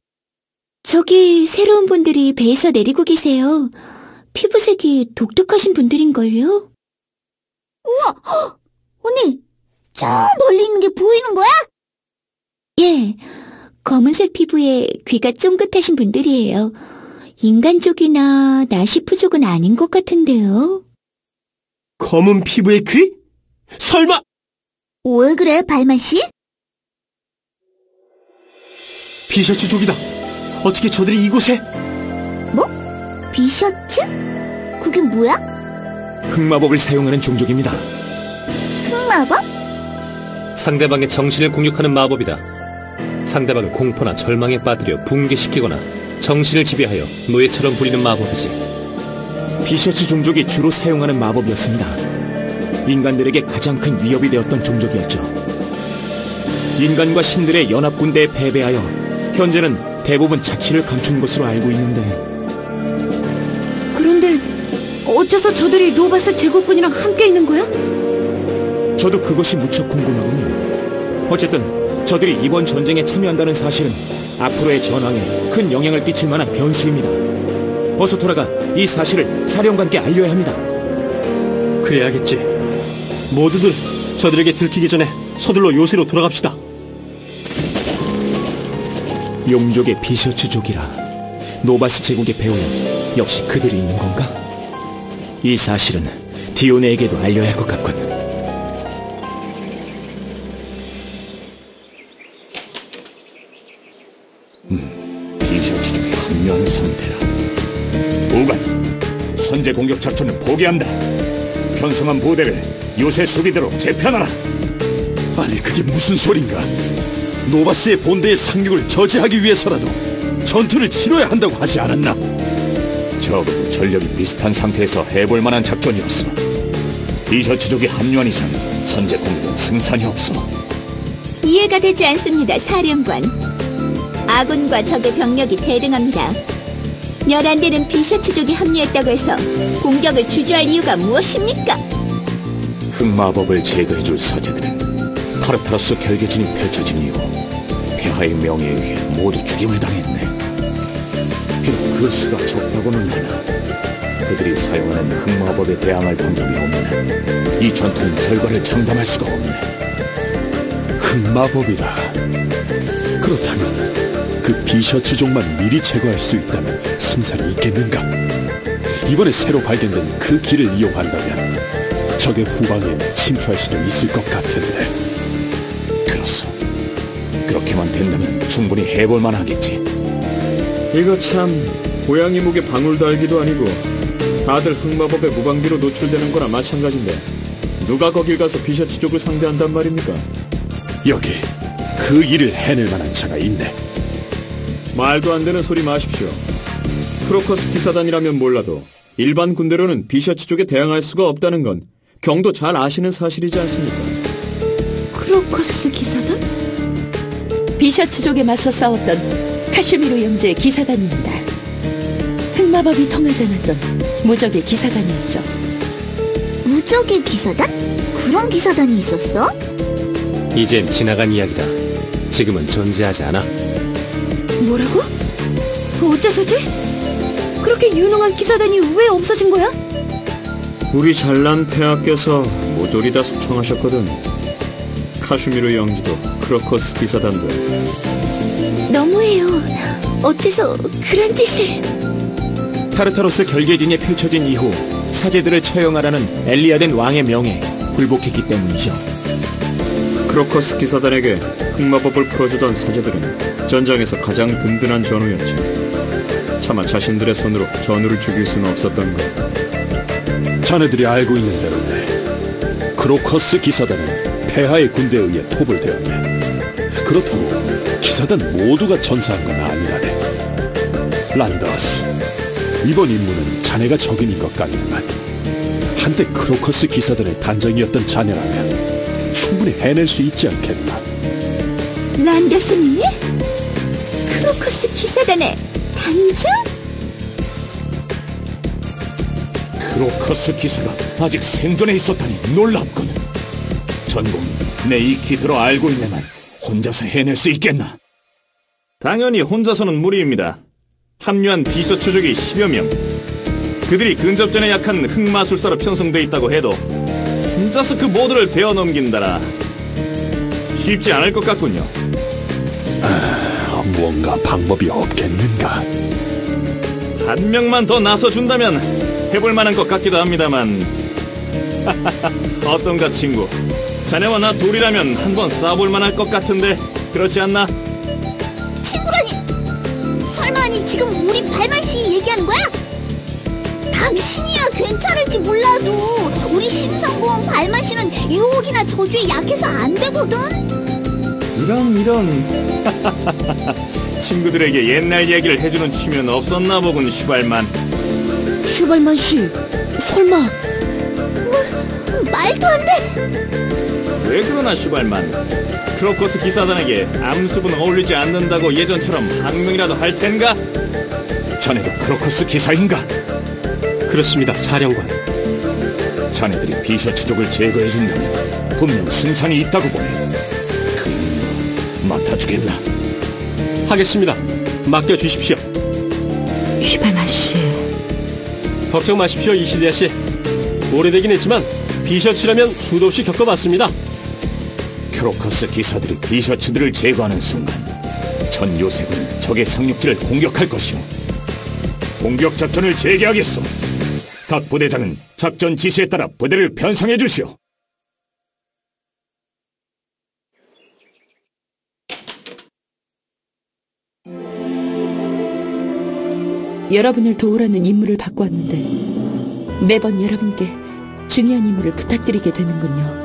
저기 새로운 분들이 배에서 내리고 계세요. 피부색이 독특하신 분들인걸요? 우와! 언니! 저 멀리 있는 게 보이는 거야? 예, 검은색 피부에 귀가 쫑긋하신 분들이에요. 인간족이나 나시프족은 아닌 것 같은데요? 검은 피부의 귀? 설마! 왜 그래, 발만씨? 비셔츠족이다. 어떻게 저들이 이곳에? 뭐? 비셔츠? 그게 뭐야? 흑마법을 사용하는 종족입니다. 흑마법? 상대방의 정신을 공격하는 마법이다. 상대방을 공포나 절망에 빠뜨려 붕괴시키거나 정신을 지배하여 노예처럼 부리는 마법이지. 비셔츠 종족이 주로 사용하는 마법이었습니다. 인간들에게 가장 큰 위협이 되었던 종족이었죠. 인간과 신들의 연합군대에 패배하여 현재는 대부분 자취를 감춘 것으로 알고 있는데, 그런데 어째서 저들이 노바스 제국군이랑 함께 있는 거야? 저도 그것이 무척 궁금하군요. 어쨌든 저들이 이번 전쟁에 참여한다는 사실은 앞으로의 전황에 큰 영향을 끼칠 만한 변수입니다. 어서 돌아가 이 사실을 사령관께 알려야 합니다. 그래야겠지. 모두들 저들에게 들키기 전에 서둘러 요새로 돌아갑시다. 용족의 비셔츠족이라 노바스 제국의 배후엔 역시 그들이 있는 건가? 이 사실은 디오네에게도 알려야 할 것 같군. 비셔츠족이 합류한 상태라. 우간, 선제 공격 작전을 포기한다. 편성한 부대를 요새 수비대로 재편하라. 아니, 그게 무슨 소린가? 노바스의 본대의 상륙을 저지하기 위해서라도 전투를 치러야 한다고 하지 않았나? 적어도 전력이 비슷한 상태에서 해볼 만한 작전이었어. 비셔츠족이 합류한 이상 선제 공격은 승산이 없어. 이해가 되지 않습니다, 사령관. 아군과 적의 병력이 대등합니다. 몇 안 되는 비셔츠족이 합류했다고 해서 공격을 주저할 이유가 무엇입니까? 흑마법을 제거해줄 사제들은 타르타로스 결계진이 펼쳐진 이후 폐하의 명예에 의해 모두 죽임을 당했네. 비록 그 수가 적다고는 하나 그들이 사용하는 흑마법에 대항할 방법이 없는 이 전투는 결과를 장담할 수가 없네. 흑마법이라. 그렇다면 그 비셔츠족만 미리 제거할 수 있다면 승산이 있겠는가? 이번에 새로 발견된 그 길을 이용한다면 적의 후방에 침투할 수도 있을 것 같은데. 그렇소. 그렇게만 된다면 충분히 해볼만 하겠지. 이거 참 고양이 목에 방울 달기도 아니고 다들 흑마법의 무방비로 노출되는 거나 마찬가지인데 누가 거길 가서 비셔츠족을 상대한단 말입니까? 여기 그 일을 해낼 만한 자가 있네. 말도 안 되는 소리 마십시오. 크로커스 기사단이라면 몰라도 일반 군대로는 비셔츠족에 대항할 수가 없다는 건 경도 잘 아시는 사실이지 않습니까? 크로커스 기사단? 비셔츠족에 맞서 싸웠던 카슈미르 영제의 기사단입니다. 흑마법이 통하지 않았던 무적의 기사단이었죠. 무적의 기사단? 그런 기사단이 있었어? 이젠 지나간 이야기다. 지금은 존재하지 않아. 뭐라고? 어째서지? 그렇게 유능한 기사단이 왜 없어진 거야? 우리 잘난 폐하께서 모조리 다 숙청하셨거든. 카슈미르 영지도 크로커스 기사단도. 너무해요. 어째서 그런 짓을... 타르타로스 결계진이 펼쳐진 이후 사제들을 처형하라는 엘리아덴 왕의 명에 굴복했기 때문이죠. 크로커스 기사단에게 흑마법을 풀어주던 사제들은 전장에서 가장 든든한 전우였죠. 차마 자신들의 손으로 전우를 죽일 수는 없었던 것. 자네들이 알고 있는 대로인데 크로커스 기사단은 폐하의 군대에 의해 토벌되었네. 그렇다고 기사단 모두가 전사한 건 아니라네. 란더스, 이번 임무는 자네가 적임인 것 같지만 한때 크로커스 기사단의 단장이었던 자네라면 충분히 해낼 수 있지 않겠나? 란더스님이? 크로커스 기사단의 단장? 크로커스 기사가 아직 생존해 있었다니 놀랍군. 전공, 내 익히 들어 알고 있네만 혼자서 해낼 수 있겠나? 당연히 혼자서는 무리입니다. 합류한 비셔츠족이 10여 명. 그들이 근접전에 약한 흑마술사로 편성돼 있다고 해도 혼자서 그 모두를 베어넘긴다라 쉽지 않을 것 같군요. 뭔가 방법이 없겠는가? 한 명만 더 나서준다면 해볼 만한 것 같기도 합니다만. 어떤가 친구? 자네와 나 둘이라면 한번 싸볼 만할 것 같은데 그렇지 않나? 친구라니! 설마 아니 지금 우리 발만씨 얘기하는 거야? 당신이야 괜찮을지 몰라도 우리 신성공 발만씨는 유혹이나 저주에 약해서 안 되거든? 이런 친구들에게 옛날 얘기를 해주는 취미는 없었나 보군. 슈발만. 슈발만 씨, 설마... 말도 안 돼! 왜 그러나 슈발만. 크로커스 기사단에게 암습은 어울리지 않는다고 예전처럼 항명이라도 할 텐가? 자네도 크로커스 기사인가? 그렇습니다, 사령관. 자네들이 비셔츠족을 제거해준다면 분명 승산이 있다고 보네. 그 임무 맡아주겠나? 하겠습니다. 맡겨주십시오. 슈발만 씨... 걱정 마십시오, 이시리아 씨. 오래되긴 했지만 비셔츠라면 수도 없이 겪어봤습니다. 크로커스 기사들이 비셔츠들을 제거하는 순간 전 요색은 적의 상륙지를 공격할 것이오. 공격 작전을 재개하겠소. 각 부대장은 작전 지시에 따라 부대를 편성해 주시오. 여러분을 도우라는 임무를 받고 왔는데 매번 여러분께 중요한 임무를 부탁드리게 되는군요.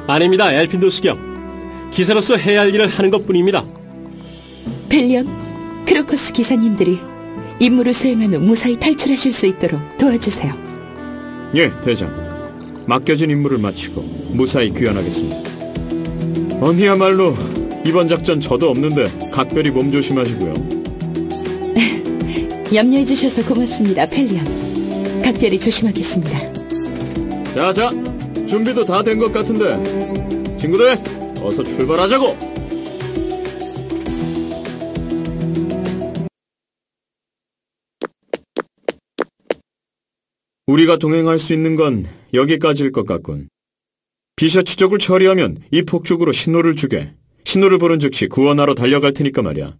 아닙니다, 엘핀도스 겸. 기사로서 해야 할 일을 하는 것뿐입니다. 펠리언, 크로커스 기사님들이 임무를 수행한 후 무사히 탈출하실 수 있도록 도와주세요. 예, 대장. 맡겨진 임무를 마치고 무사히 귀환하겠습니다. 언니야말로 이번 작전 저도 없는데 각별히 몸 조심하시고요. 염려해 주셔서 고맙습니다, 펠리언. 각별히 조심하겠습니다. 자, 준비도 다 된 것 같은데 친구들, 어서 출발하자고! 우리가 동행할 수 있는 건 여기까지일 것 같군. 비셔츠족을 처리하면 이 폭죽으로 신호를 주게. 신호를 보는 즉시 구원하러 달려갈 테니까 말이야.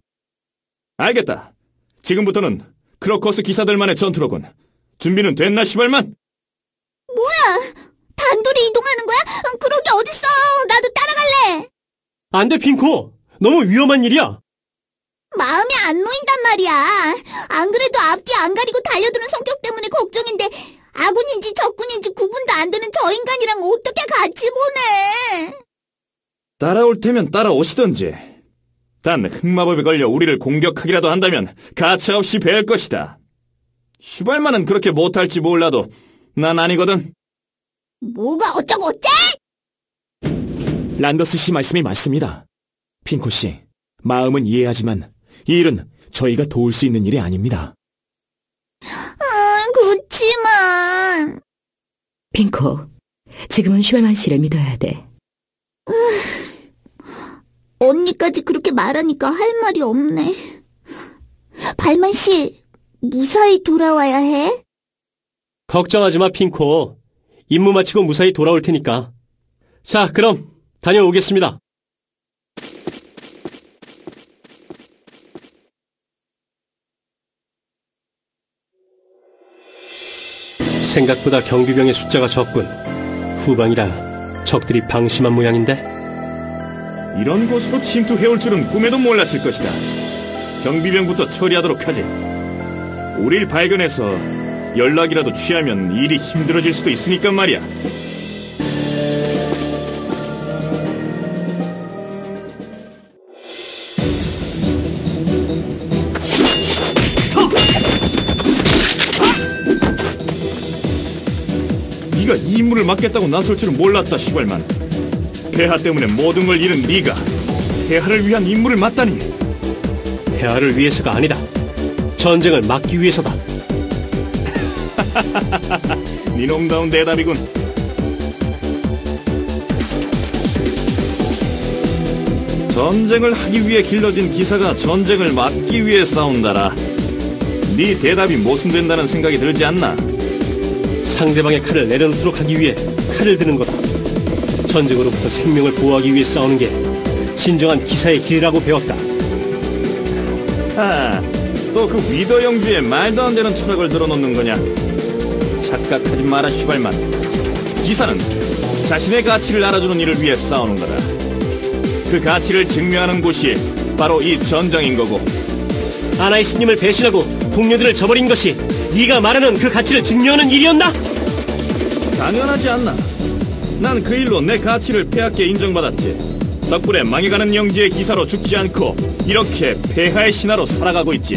알겠다. 지금부터는 크로커스 기사들만의 전투로군. 준비는 됐나, 시발만? 뭐야? 단둘이 이동하는 거야? 그러게 어딨어? 나도 따라갈래. 안 돼, 핑코. 너무 위험한 일이야. 마음이 안 놓인단 말이야. 안 그래도 앞뒤 안 가리고 달려드는 성격 때문에 걱정인데 아군인지 적군인지 구분도 안 되는 저 인간이랑 어떻게 같이 보내? 따라올 테면 따라오시던지. 단 흑마법에 걸려 우리를 공격하기라도 한다면 가차없이 배울 것이다. 슈발만은 그렇게 못할지 몰라도 난 아니거든. 뭐가 어쩌고 어째? 란더스 씨 말씀이 맞습니다. 핑코 씨, 마음은 이해하지만 이 일은 저희가 도울 수 있는 일이 아닙니다. 그치만... 핑코, 지금은 슈발만 씨를 믿어야 돼. 언니까지 그렇게 말하니까 할 말이 없네. 발만 씨, 무사히 돌아와야 해? 걱정하지 마, 핑코. 임무 마치고 무사히 돌아올 테니까. 자, 그럼 다녀오겠습니다. 생각보다 경비병의 숫자가 적군. 후반이라 적들이 방심한 모양인데? 이런 곳으로 침투해올 줄은 꿈에도 몰랐을 것이다. 경비병부터 처리하도록 하지. 우릴 발견해서 연락이라도 취하면 일이 힘들어질 수도 있으니까 말이야. 네가 이 임무를 맡겠다고 나설 줄은 몰랐다, 시발만. 폐하 때문에 모든 걸 잃은 네가 폐하를 위한 임무를 맡다니. 폐하를 위해서가 아니다. 전쟁을 막기 위해서다. 니놈다운 대답이군. 전쟁을 하기 위해 길러진 기사가 전쟁을 막기 위해 싸운다라. 네 대답이 모순된다는 생각이 들지 않나? 상대방의 칼을 내려놓도록 하기 위해 칼을 드는 거다. 전쟁으로부터 생명을 보호하기 위해 싸우는 게 진정한 기사의 길이라고 배웠다. 또 그 위더 영주의 말도 안 되는 철학을 늘어놓는 거냐? 착각하지 마라, 슈발만. 기사는 자신의 가치를 알아주는 일을 위해 싸우는 거다. 그 가치를 증명하는 곳이 바로 이 전장인 거고. 아나이스님을 배신하고 동료들을 저버린 것이 네가 말하는 그 가치를 증명하는 일이었나? 당연하지 않나. 난 그 일로 내 가치를 폐하께 인정받았지. 덕분에 망해가는 영지의 기사로 죽지 않고 이렇게 폐하의 신하로 살아가고 있지.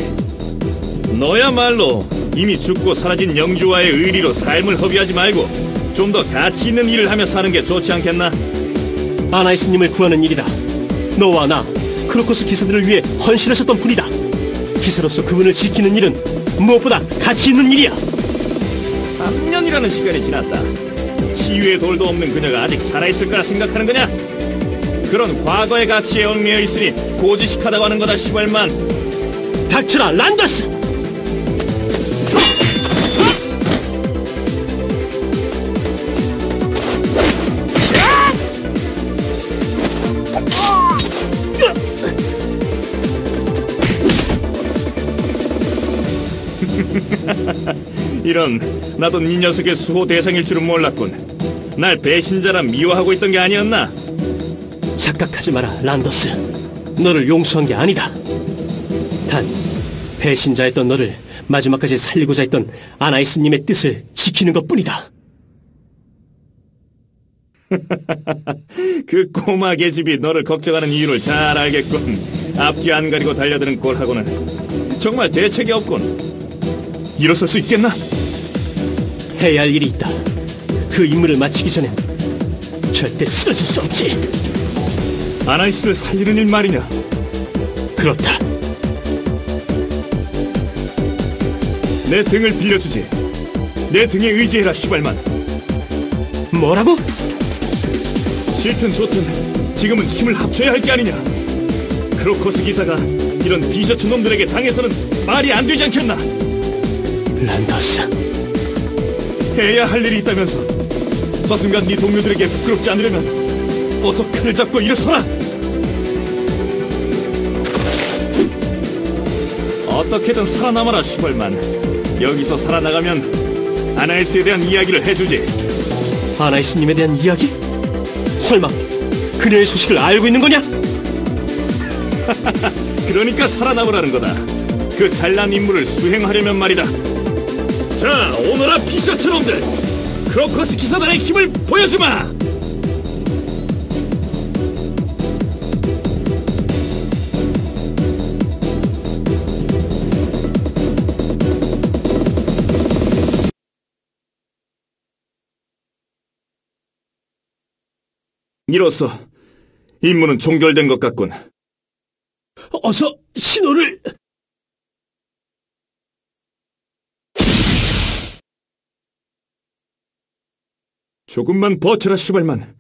너야말로 이미 죽고 사라진 영주와의 의리로 삶을 허비하지 말고 좀 더 가치 있는 일을 하며 사는 게 좋지 않겠나? 아나이스님을 구하는 일이다. 너와 나, 크로코스 기사들을 위해 헌신하셨던 분이다. 기사로서 그분을 지키는 일은 무엇보다 가치 있는 일이야. 3년이라는 시간이 지났다. 치유의 돌도 없는 그녀가 아직 살아있을 거라 생각하는 거냐? 그런 과거의 가치에 얽매여 있으니 고지식하다고 하는 거다, 시발만. 닥쳐라, 란더스! 이런, 나도 네 녀석의 수호 대상일 줄은 몰랐군. 날 배신자라 미워하고 있던 게 아니었나? 착각하지 마라, 란더스. 너를 용서한 게 아니다. 단, 배신자였던 너를 마지막까지 살리고자 했던 아나이스님의 뜻을 지키는 것뿐이다. 그 꼬마 계집이 너를 걱정하는 이유를 잘 알겠군. 앞뒤 안 가리고 달려드는 꼴하고는 정말 대책이 없군. 일어설 수 있겠나? 해야 할 일이 있다. 그 임무를 마치기 전엔 절대 쓰러질 수 없지. 아나이스를 살리는 일 말이냐? 그렇다. 내 등을 빌려주지. 내 등에 의지해라, 시발만. 뭐라고? 싫든 좋든 지금은 힘을 합쳐야 할 게 아니냐. 크로커스 기사가 이런 비셔츠 놈들에게 당해서는 말이 안 되지 않겠나? 란더스, 해야 할 일이 있다면서 저 순간 네 동료들에게 부끄럽지 않으려면 어서 칼을 잡고 일어서라. 어떻게든 살아남아라, 슈벌만. 여기서 살아나가면 아나이스에 대한 이야기를 해주지. 아나이스님에 대한 이야기? 설마 그녀의 소식을 알고 있는 거냐? 그러니까 살아남으라는 거다. 그 잘난 임무를 수행하려면 말이다. 자, 오너라 피셔츠놈들, 크로커스 기사단의 힘을 보여주마! 이로써 임무는 종결된 것 같군. 어서 신호를... 조금만 버텨라, 슈발만.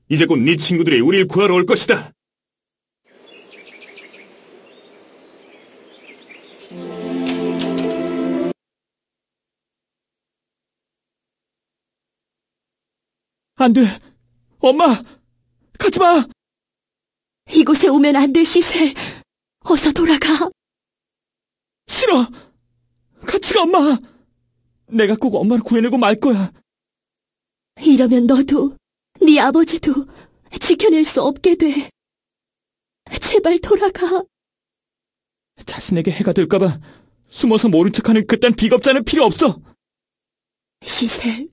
이제 곧 네 친구들이 우릴 구하러 올 것이다. 안 돼. 엄마! 가지마! 이곳에 오면 안 돼, 시셀. 어서 돌아가. 싫어! 같이 가, 엄마! 내가 꼭 엄마를 구해내고 말 거야. 이러면 너도, 네 아버지도 지켜낼 수 없게 돼. 제발 돌아가. 자신에게 해가 될까봐 숨어서 모른 척하는 그딴 비겁자는 필요 없어. 시셀,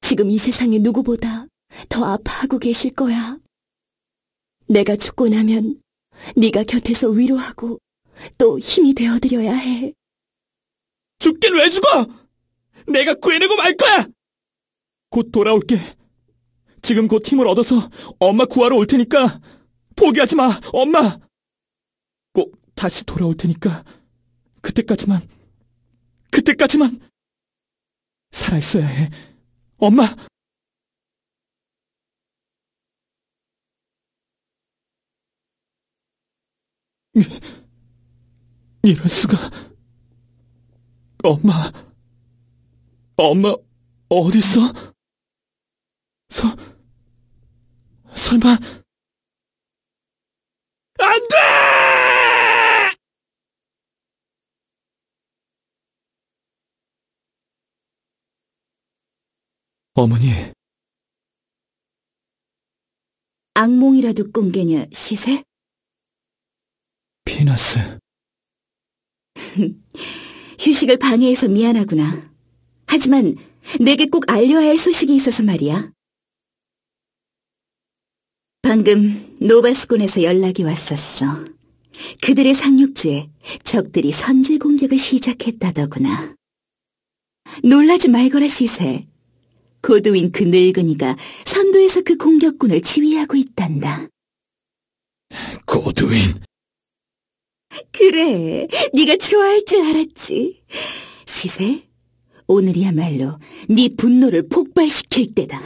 지금 이 세상에 누구보다 더 아파하고 계실 거야. 내가 죽고 나면 네가 곁에서 위로하고 또 힘이 되어드려야 해. 죽긴 왜 죽어! 내가 구해내고 말 거야! 곧 돌아올게. 지금 곧 힘을 얻어서 엄마 구하러 올 테니까 포기하지 마, 엄마! 꼭 다시 돌아올 테니까 그때까지만 살아있어야 해, 엄마! 이럴 수가... 엄마 어딨어? 설마... 안 돼! 어머니. 악몽이라도 꾼 게냐, 시세? 피너스. 휴식을 방해해서 미안하구나. 하지만 내게 꼭 알려야 할 소식이 있어서 말이야. 방금 노바스곤에서 연락이 왔었어. 그들의 상륙지에 적들이 선제 공격을 시작했다더구나. 놀라지 말거라, 시셀. 고드윈 그 늙은이가 선두에서 그 공격군을 지휘하고 있단다. 고드윈. 그래, 네가 좋아할 줄 알았지. 시셀, 오늘이야말로 네 분노를 폭발시킬 때다.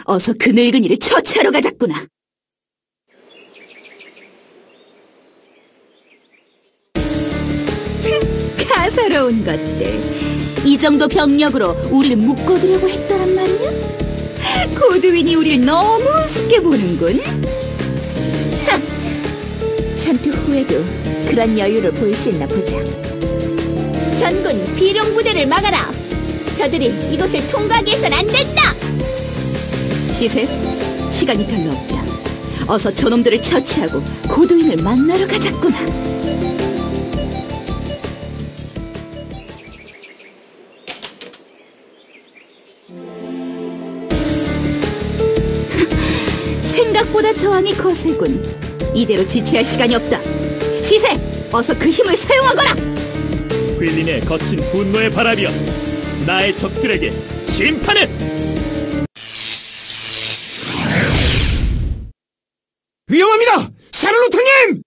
어서 그 늙은이를 처치하러 가자꾸나. 가사로운 것들. 이 정도 병력으로 우리를 묶어두려고 했더란 말이냐? 고드윈이 우리를 너무 우습게 보는군. 전투 후에도 그런 여유를 보일 수 있나 보자. 전군 비룡 부대를 막아라. 저들이 이곳을 통과하게 해선 안 된다. 시세, 시간이 별로 없다. 어서 저놈들을 처치하고 고드윈을 만나러 가자꾸나. 생각보다 저항이 거세군. 이대로 지체할 시간이 없다. 시세, 어서 그 힘을 사용하거라. 휜린의 거친 분노의 바람이여, 나의 적들에게 심판을! 위험합니다! 샤를로트님!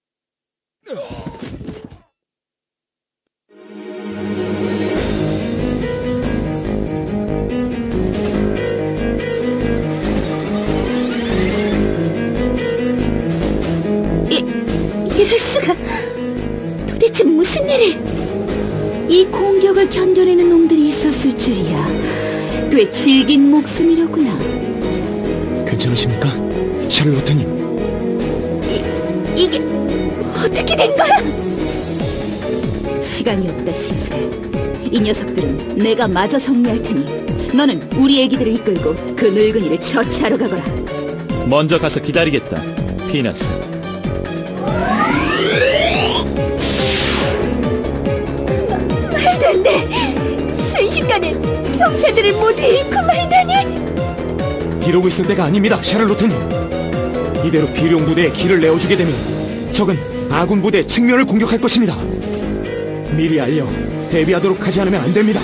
이럴 수가. 도대체 무슨 일이? 이 공격을 견뎌내는 놈들이 있었을 줄이야. 꽤 질긴 목숨이로구나. 괜찮으십니까? 샤를로트님. 이게 어떻게 된 거야? 시간이 없다, 시셀. 이 녀석들은 내가 마저 정리할 테니 너는 우리 애기들을 이끌고 그 늙은이를 처치하러 가거라. 먼저 가서 기다리겠다, 피너스. 말도 안 돼. 순식간에 병사들을 모두 잃고 말다니. 이러고 있을 때가 아닙니다, 샤를로트님. 이대로 비룡 부대에 길을 내어주게 되면 적은 아군 부대 측면을 공격할 것입니다. 미리 알려 대비하도록 하지 않으면 안 됩니다.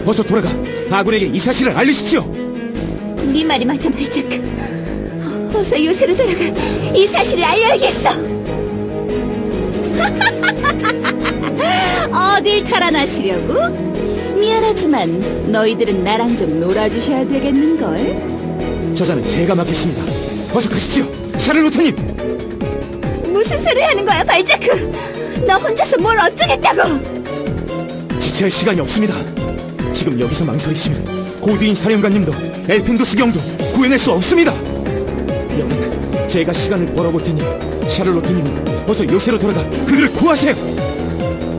어서 돌아가 아군에게 이 사실을 알리십시오. 네 말이 맞아, 말자크. 어서 요새로 돌아가 이 사실을 알려야겠어. 어딜 탈환하시려고? 미안하지만 너희들은 나랑 좀 놀아주셔야 되겠는걸? 저자는 제가 맡겠습니다. 어서 가십시오, 샤를로트님. 무슨 소리를 하는 거야, 발자크? 너 혼자서 뭘 어쩌겠다고? 지체할 시간이 없습니다. 지금 여기서 망설이시면 고드인 사령관님도 엘핀도스 경도 구해낼 수 없습니다. 여긴 제가 시간을 벌어볼 테니 샤를로트님은 어서 요새로 돌아가 그들을 구하세요.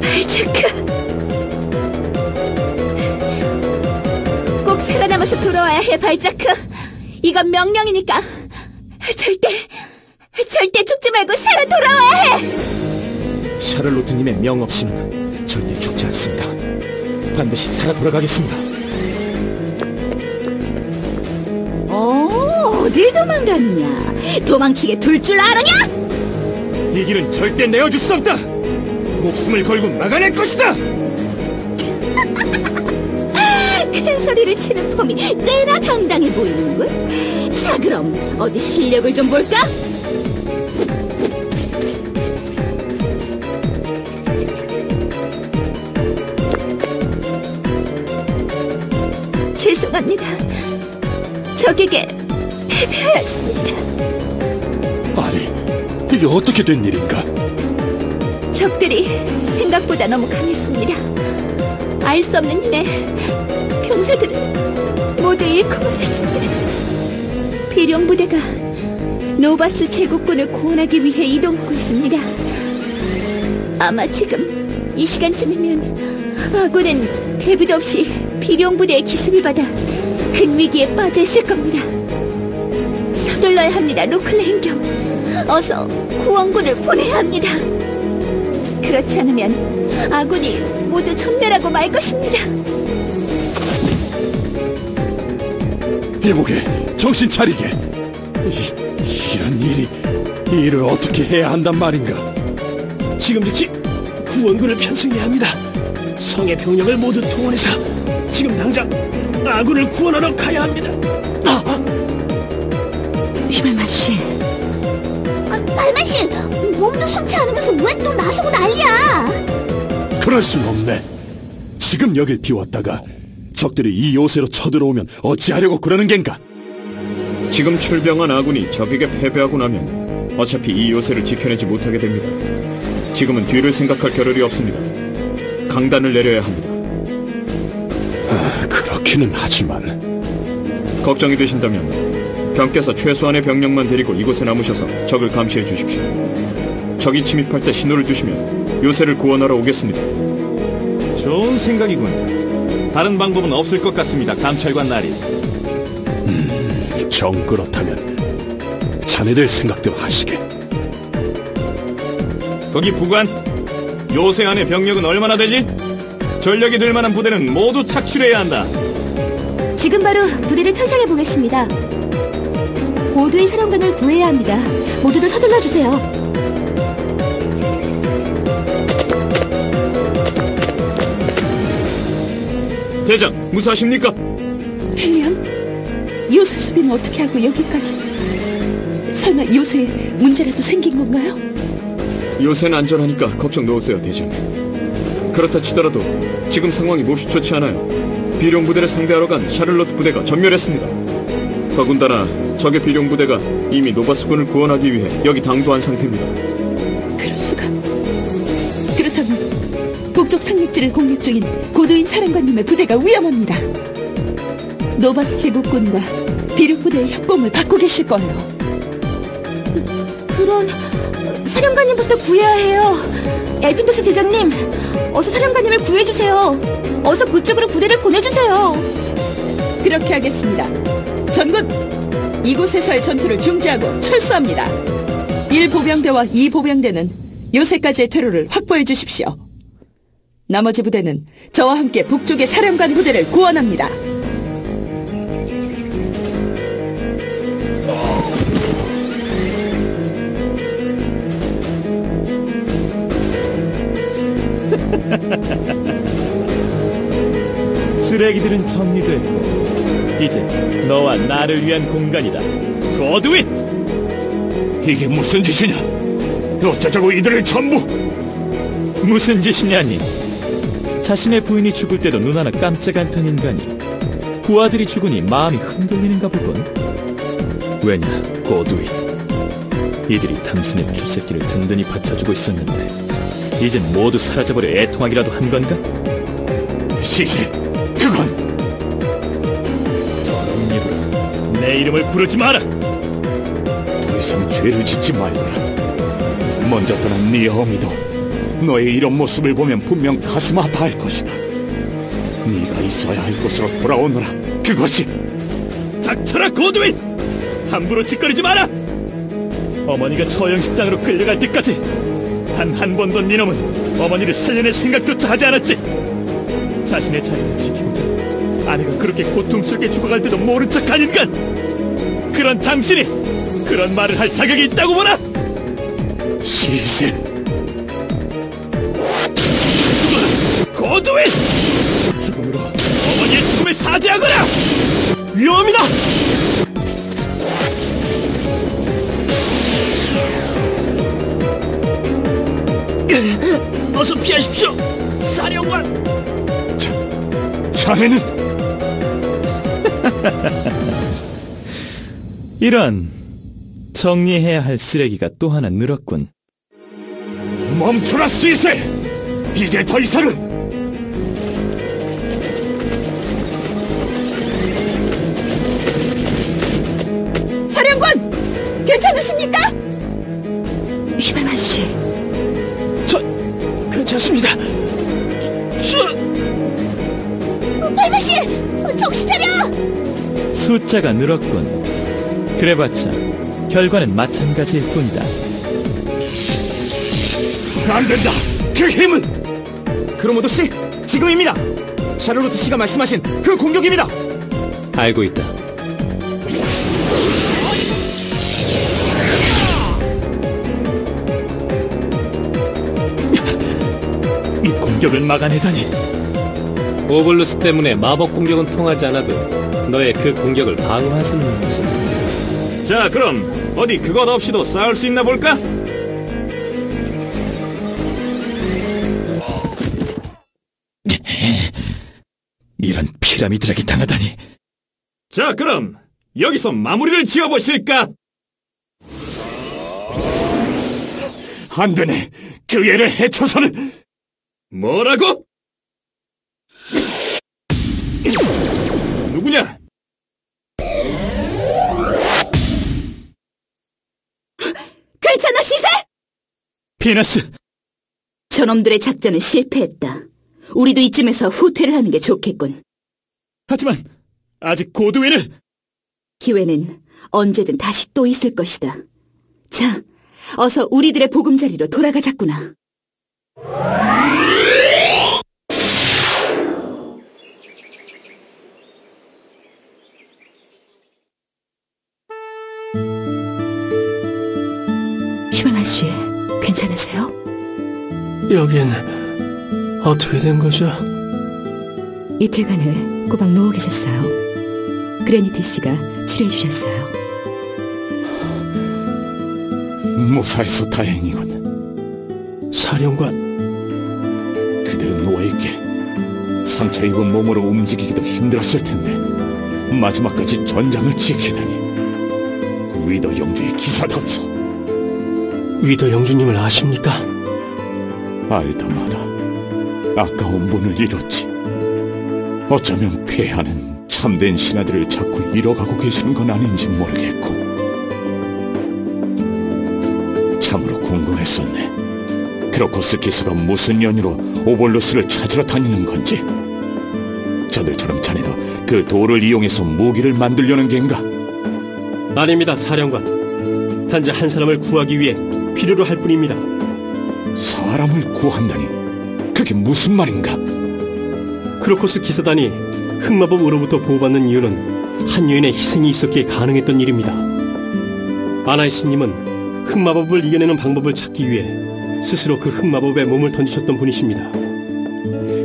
발자크, 꼭 살아남아서 돌아와야 해, 발자크. 이건 명령이니까 절대 죽지 말고 살아 돌아와야 해. 샤를로트님의 명 없이는 절대 죽지 않습니다. 반드시 살아 돌아가겠습니다. 어딜 도망가느냐? 도망치게 둘 줄 아느냐? 이 길은 절대 내어줄 수 없다. 목숨을 걸고 막아낼 것이다. 큰 소리를 치는 폼이 꽤나 당당해 보이는군. 자, 그럼 어디 실력을 좀 볼까? 죄송합니다. 적에게 패배하였습니다. 아니, 이게 어떻게 된 일인가? 적들이 생각보다 너무 강했습니다. 알 수 없는 힘에 병사들을 모두 잃고 말았습니다. 비룡 부대가 노바스 제국군을 구원하기 위해 이동하고 있습니다. 아마 지금 이 시간쯤이면 아군은 대비도 없이 비룡 부대의 기습을 받아 큰 위기에 빠져 있을 겁니다. 서둘러야 합니다, 루클레인경. 어서 구원군을 보내야 합니다. 그렇지 않으면 아군이 모두 전멸하고 말 것입니다. 이보게, 정신 차리게. 이런 이 일을 어떻게 해야 한단 말인가? 지금 즉시 구원군을 편성해야 합니다. 성의 병력을 모두 동원해서 지금 당장 아군을 구원하러 가야 합니다. 슈멜만씨. 발만씨, 몸도 성치 않으면서 왜 또 나서고 난리야? 그럴 순 없네. 지금 여길 비웠다가 적들이 이 요새로 쳐들어오면 어찌하려고 그러는 겐가? 지금 출병한 아군이 적에게 패배하고 나면 어차피 이 요새를 지켜내지 못하게 됩니다. 지금은 뒤를 생각할 겨를이 없습니다. 강단을 내려야 합니다. 그렇기는 하지만 걱정이 되신다면 병께서 최소한의 병력만 데리고 이곳에 남으셔서 적을 감시해 주십시오. 적이 침입할 때 신호를 주시면 요새를 구원하러 오겠습니다. 좋은 생각이군. 다른 방법은 없을 것 같습니다, 감찰관 나리. 정 그렇다면 자네들 생각대로 하시게. 거기 부관, 요새 안에 병력은 얼마나 되지? 전력이 될 만한 부대는 모두 착출해야 한다. 지금 바로 부대를 편성해 보겠습니다. 고두의 사령관을 구해야 합니다. 모두들 서둘러 주세요. 대장, 무사하십니까? 헬리언, 요새 수비는 어떻게 하고 여기까지? 설마 요새에 문제라도 생긴 건가요? 요새는 안전하니까 걱정 놓으세요, 대장. 그렇다 치더라도 지금 상황이 몹시 좋지 않아요. 비룡 부대를 상대하러 간 샤를로트 부대가 전멸했습니다. 더군다나 적의 비룡 부대가 이미 노바스군을 구원하기 위해 여기 당도한 상태입니다. 그럴 수가. 그렇다면 북쪽 상륙지를 공격 중인 고도인 사령관님의 부대가 위험합니다. 노바스 제국군과 비륙부대의 협공을 받고 계실 거예요. 그런 사령관님부터 구해야 해요. 엘핀도스 대장님, 어서 사령관님을 구해주세요. 어서 그쪽으로 부대를 보내주세요. 그렇게 하겠습니다. 전군, 이곳에서의 전투를 중지하고 철수합니다. 1보병대와 2보병대는 요새까지의 퇴로를 확보해 주십시오. 나머지 부대는 저와 함께 북쪽의 사령관 부대를 구원합니다. 쓰레기들은 정리됐고 이제 너와 나를 위한 공간이다. 고드윈! 이게 무슨 짓이냐? 어쩌자고 이들을 전부! 무슨 짓이냐니? 자신의 부인이 죽을 때도 눈 하나 깜짝 않던 인간이 부하들이 죽으니 마음이 흔들리는가 보군. 왜냐, 고드윈. 이들이 당신의 주새끼를 든든히 받쳐주고 있었는데 이젠 모두 사라져버려 애통하기라도 한 건가? 시세, 그건! 더러운 입으로 내 이름을 부르지 마라! 더 이상 죄를 짓지 말거라. 먼저 떠난 네 어미도 너의 이런 모습을 보면 분명 가슴 아파할 것이다. 네가 있어야 할 곳으로 돌아오너라. 그것이! 닥쳐라, 고드윈! 함부로 짓거리지 마라! 어머니가 처형식장으로 끌려갈 때까지 단 한 번도 네 놈은 어머니를 살려낼 생각조차 하지 않았지. 자신의 자리를 지키고자 아내가 그렇게 고통스럽게 죽어갈 때도 모른 척한 인간! 그런 당신이 그런 말을 할 자격이 있다고 보나? 시세! 고드윈! 죽음으로 어머니의 죽음을 사죄하거라! 위험합니다! 어서 피하십시오, 사령관! 자네는? 이런, 정리해야 할 쓰레기가 또 하나 늘었군. 멈춰라, 시세! 이제 더 이상은! 사령관! 괜찮으십니까? 슈발만 씨. 괜찮습니다. 발마 씨, 정신 차려! 숫자가 늘었군. 그래봤자 결과는 마찬가지일 뿐이다. 안 된다! 그 힘은! 크로모도 씨, 지금입니다. 샤르로트 씨가 말씀하신 그 공격입니다. 알고 있다. 이 공격을 막아내다니. 오블루스 때문에 마법 공격은 통하지 않아도 너의 그 공격을 방어할 수는 있지. 자, 그럼 어디 그것 없이도 싸울 수 있나 볼까? 이런 피라미드라기 당하다니. 자, 그럼 여기서 마무리를 지어보실까? 안 되네! 그 애를 해쳐서는! 뭐라고? 누구냐? 괜찮아, 시세? 피너스! 저놈들의 작전은 실패했다. 우리도 이쯤에서 후퇴를 하는 게 좋겠군. 하지만 아직 고드윈을... 기회는 언제든 다시 또 있을 것이다. 자, 어서 우리들의 보금자리로 돌아가자꾸나. 슈발만 씨, 괜찮으세요? 여긴 어떻게 된 거죠? 이틀간을 꼬박 누워 계셨어요. 그레니티 씨가 치료해 주셨어요. 무사해서 다행이군. 사령관, 그대로 누워있게. 상처 입은 몸으로 움직이기도 힘들었을 텐데 마지막까지 전장을 지키다니. 위더 영주의 기사답소. 위더 영주님을 아십니까? 알다마다 아까운 분을 잃었지. 어쩌면 폐하는 참된 신하들을 자꾸 잃어가고 계시는 건 아닌지 모르겠고 참으로 궁금했었네. 크로코스 기사가 무슨 연유로 오볼루스를 찾으러 다니는 건지. 저들처럼 자네도 그 돌을 이용해서 무기를 만들려는 겐가? 아닙니다, 사령관. 단지 한 사람을 구하기 위해 필요로 할 뿐입니다. 사람을 구한다니? 그게 무슨 말인가? 크로코스 기사단이 흑마법으로부터 보호받는 이유는 한 여인의 희생이 있었기에 가능했던 일입니다. 아나이스님은 흑마법을 이겨내는 방법을 찾기 위해 스스로 그 흑마법에 몸을 던지셨던 분이십니다.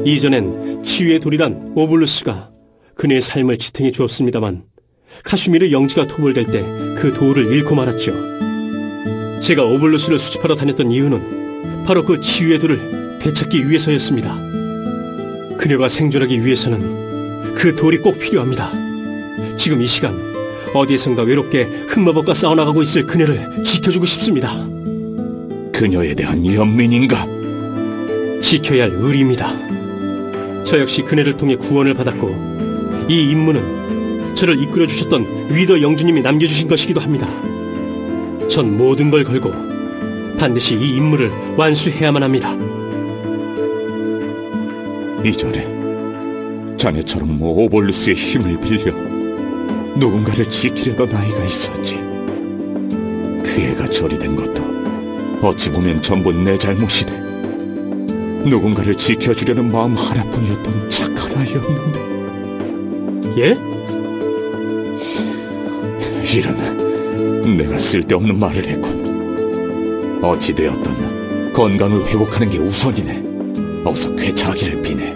이전엔 치유의 돌이란 오블루스가 그녀의 삶을 지탱해 주었습니다만 카슈미르 영지가 토벌될 때 그 도를 잃고 말았죠. 제가 오블루스를 수집하러 다녔던 이유는 바로 그 치유의 돌을 되찾기 위해서였습니다. 그녀가 생존하기 위해서는 그 돌이 꼭 필요합니다. 지금 이 시간 어디에선가 외롭게 흑마법과 싸워나가고 있을 그녀를 지켜주고 싶습니다. 그녀에 대한 연민인가? 지켜야 할 의리입니다. 저 역시 그녀를 통해 구원을 받았고 이 임무는 저를 이끌어주셨던 위더 영주님이 남겨주신 것이기도 합니다. 전 모든 걸 걸고 반드시 이 임무를 완수해야만 합니다. 이전에 자네처럼 오볼루스의 힘을 빌려 누군가를 지키려던 아이가 있었지. 그 애가 저리 된 것도 어찌 보면 전부 내 잘못이네. 누군가를 지켜주려는 마음 하나뿐이었던 착한 아이였는데. 예? 이런, 내가 쓸데없는 말을 했군. 어찌되었든 건강을 회복하는 게 우선이네. 어서 쾌차하기를 비네.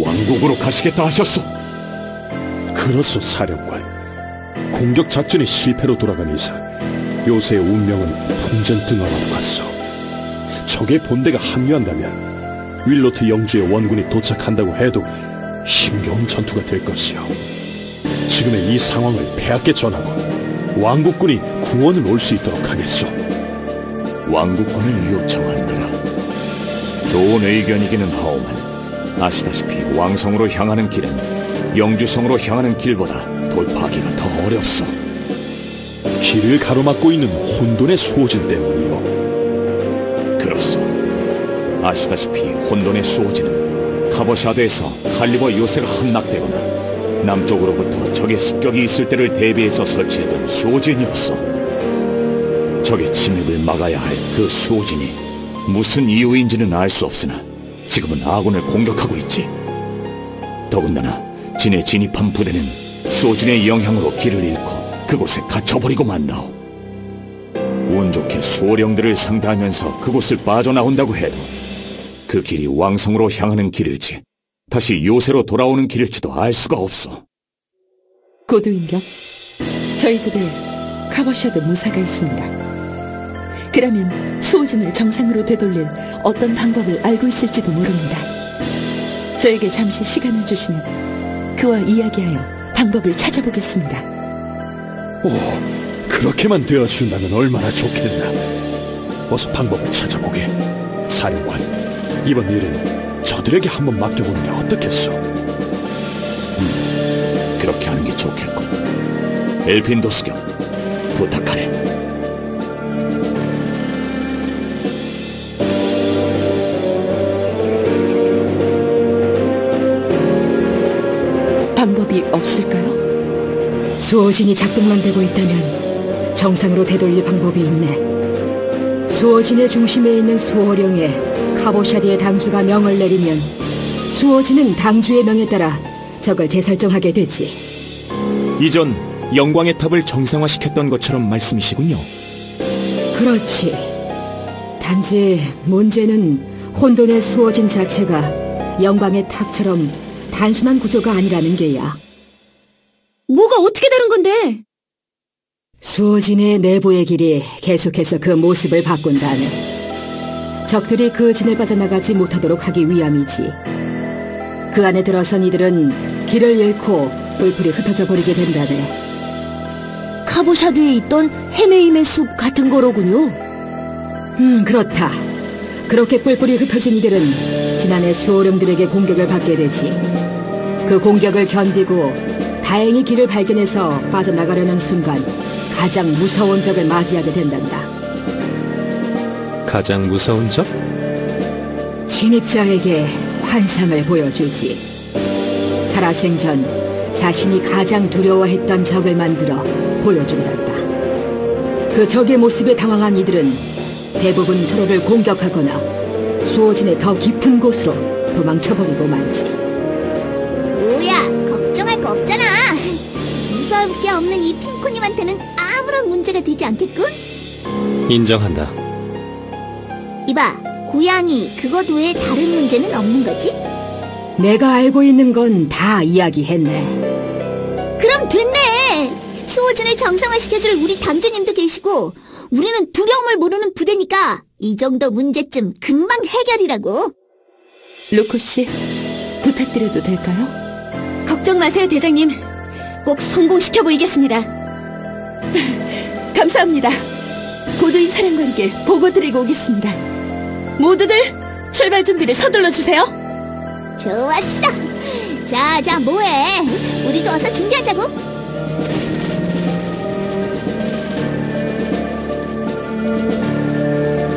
왕국으로 가시겠다 하셨소? 그렇소, 사령관. 공격 작전이 실패로 돌아간 이상 요새의 운명은 풍전등화로 갔소. 적의 본대가 합류한다면 윌로트 영주의 원군이 도착한다고 해도 힘겨운 전투가 될 것이오. 지금의 이 상황을 폐하께 전하고 왕국군이 구원을 올 수 있도록 하겠소. 왕국군을 요청한다라. 좋은 의견이기는 하오만 아시다시피 왕성으로 향하는 길은 영주성으로 향하는 길보다 돌파하기가 더 어렵소. 길을 가로막고 있는 혼돈의 수호진 때문이요. 그렇소. 아시다시피 혼돈의 수호지는 카보샤드에서 칼리버 요새가 함락되거나 남쪽으로부터 적의 습격이 있을 때를 대비해서 설치해둔 수호진이었어. 적의 침입을 막아야 할 그 수호진이 무슨 이유인지는 알 수 없으나 지금은 아군을 공격하고 있지. 더군다나 진에 진입한 부대는 수호진의 영향으로 길을 잃고 그곳에 갇혀버리고 만다오. 운 좋게 수호령들을 상대하면서 그곳을 빠져나온다고 해도 그 길이 왕성으로 향하는 길일지 다시 요새로 돌아오는 길일지도 알 수가 없어. 고두임병, 저희 부대에 카보샤드 무사가 있습니다. 그러면 수호진을 정상으로 되돌릴 어떤 방법을 알고 있을지도 모릅니다. 저에게 잠시 시간을 주시면 그와 이야기하여 방법을 찾아보겠습니다. 오, 그렇게만 되어준다면 얼마나 좋겠나. 어서 방법을 찾아보게. 사령관, 이번 일은 저들에게 한번 맡겨보는 게 어떻겠소? 그렇게 하는 게 좋겠군. 엘핀도스경, 부탁하네. 방법이 없을까요? 수호진이 작동만 되고 있다면 정상으로 되돌릴 방법이 있네. 수호진의 중심에 있는 수호령에 카보샤드의 당주가 명을 내리면 수호진은 당주의 명에 따라 적을 재설정하게 되지. 이전 영광의 탑을 정상화시켰던 것처럼 말씀이시군요. 그렇지. 단지 문제는 혼돈의 수호진 자체가 영광의 탑처럼 단순한 구조가 아니라는 게야. 뭐가 어떻게 다른 건데? 수호진의 내부의 길이 계속해서 그 모습을 바꾼다네. 적들이 그 진을 빠져나가지 못하도록 하기 위함이지. 그 안에 들어선 이들은 길을 잃고 뿔뿔이 흩어져 버리게 된다네. 카보샤드에 있던 헤메임의 숲 같은 거로군요. 그렇다. 그렇게 뿔뿔이 흩어진 이들은 지난해 수호령들에게 공격을 받게 되지. 그 공격을 견디고 다행히 길을 발견해서 빠져나가려는 순간 가장 무서운 적을 맞이하게 된단다. 가장 무서운 적? 진입자에게 환상을 보여주지. 살아생전 자신이 가장 두려워했던 적을 만들어 보여준단다. 그 적의 모습에 당황한 이들은 대부분 서로를 공격하거나 수호진의 더 깊은 곳으로 도망쳐버리고 말지. 뭐야, 걱정할 거 없잖아. 무서울 게 없는 이 핑코님한테는 아무런 문제가 되지 않겠군? 인정한다. 이봐, 고양이 그것 외에 다른 문제는 없는 거지? 내가 알고 있는 건 다 이야기했네. 그럼 됐네! 수호진을 정상화시켜줄 우리 당주님도 계시고 우리는 두려움을 모르는 부대니까 이 정도 문제쯤 금방 해결이라고. 루코 씨, 부탁드려도 될까요? 걱정 마세요, 대장님. 꼭 성공시켜 보이겠습니다. 감사합니다. 고두인 사령관께 보고 드리고 오겠습니다. 모두들 출발 준비를 서둘러 주세요. 좋았어. 자, 뭐해? 우리도 어서 준비하자고.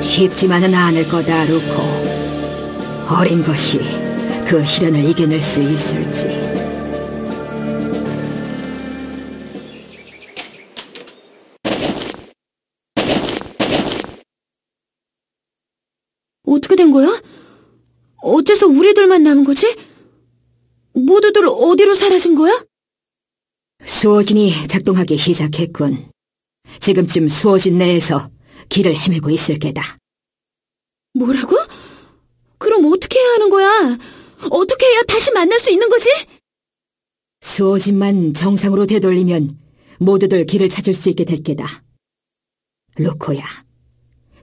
쉽지만은 않을 거다, 루코. 어린 것이 그 시련을 이겨낼 수 있을지. 어떻게 된 거야? 어째서 우리들만 남은 거지? 모두들 어디로 사라진 거야? 수호진이 작동하기 시작했군. 지금쯤 수호진 내에서 길을 헤매고 있을 게다. 뭐라고? 그럼 어떻게 해야 하는 거야? 어떻게 해야 다시 만날 수 있는 거지? 수호진만 정상으로 되돌리면 모두들 길을 찾을 수 있게 될 게다. 루코야,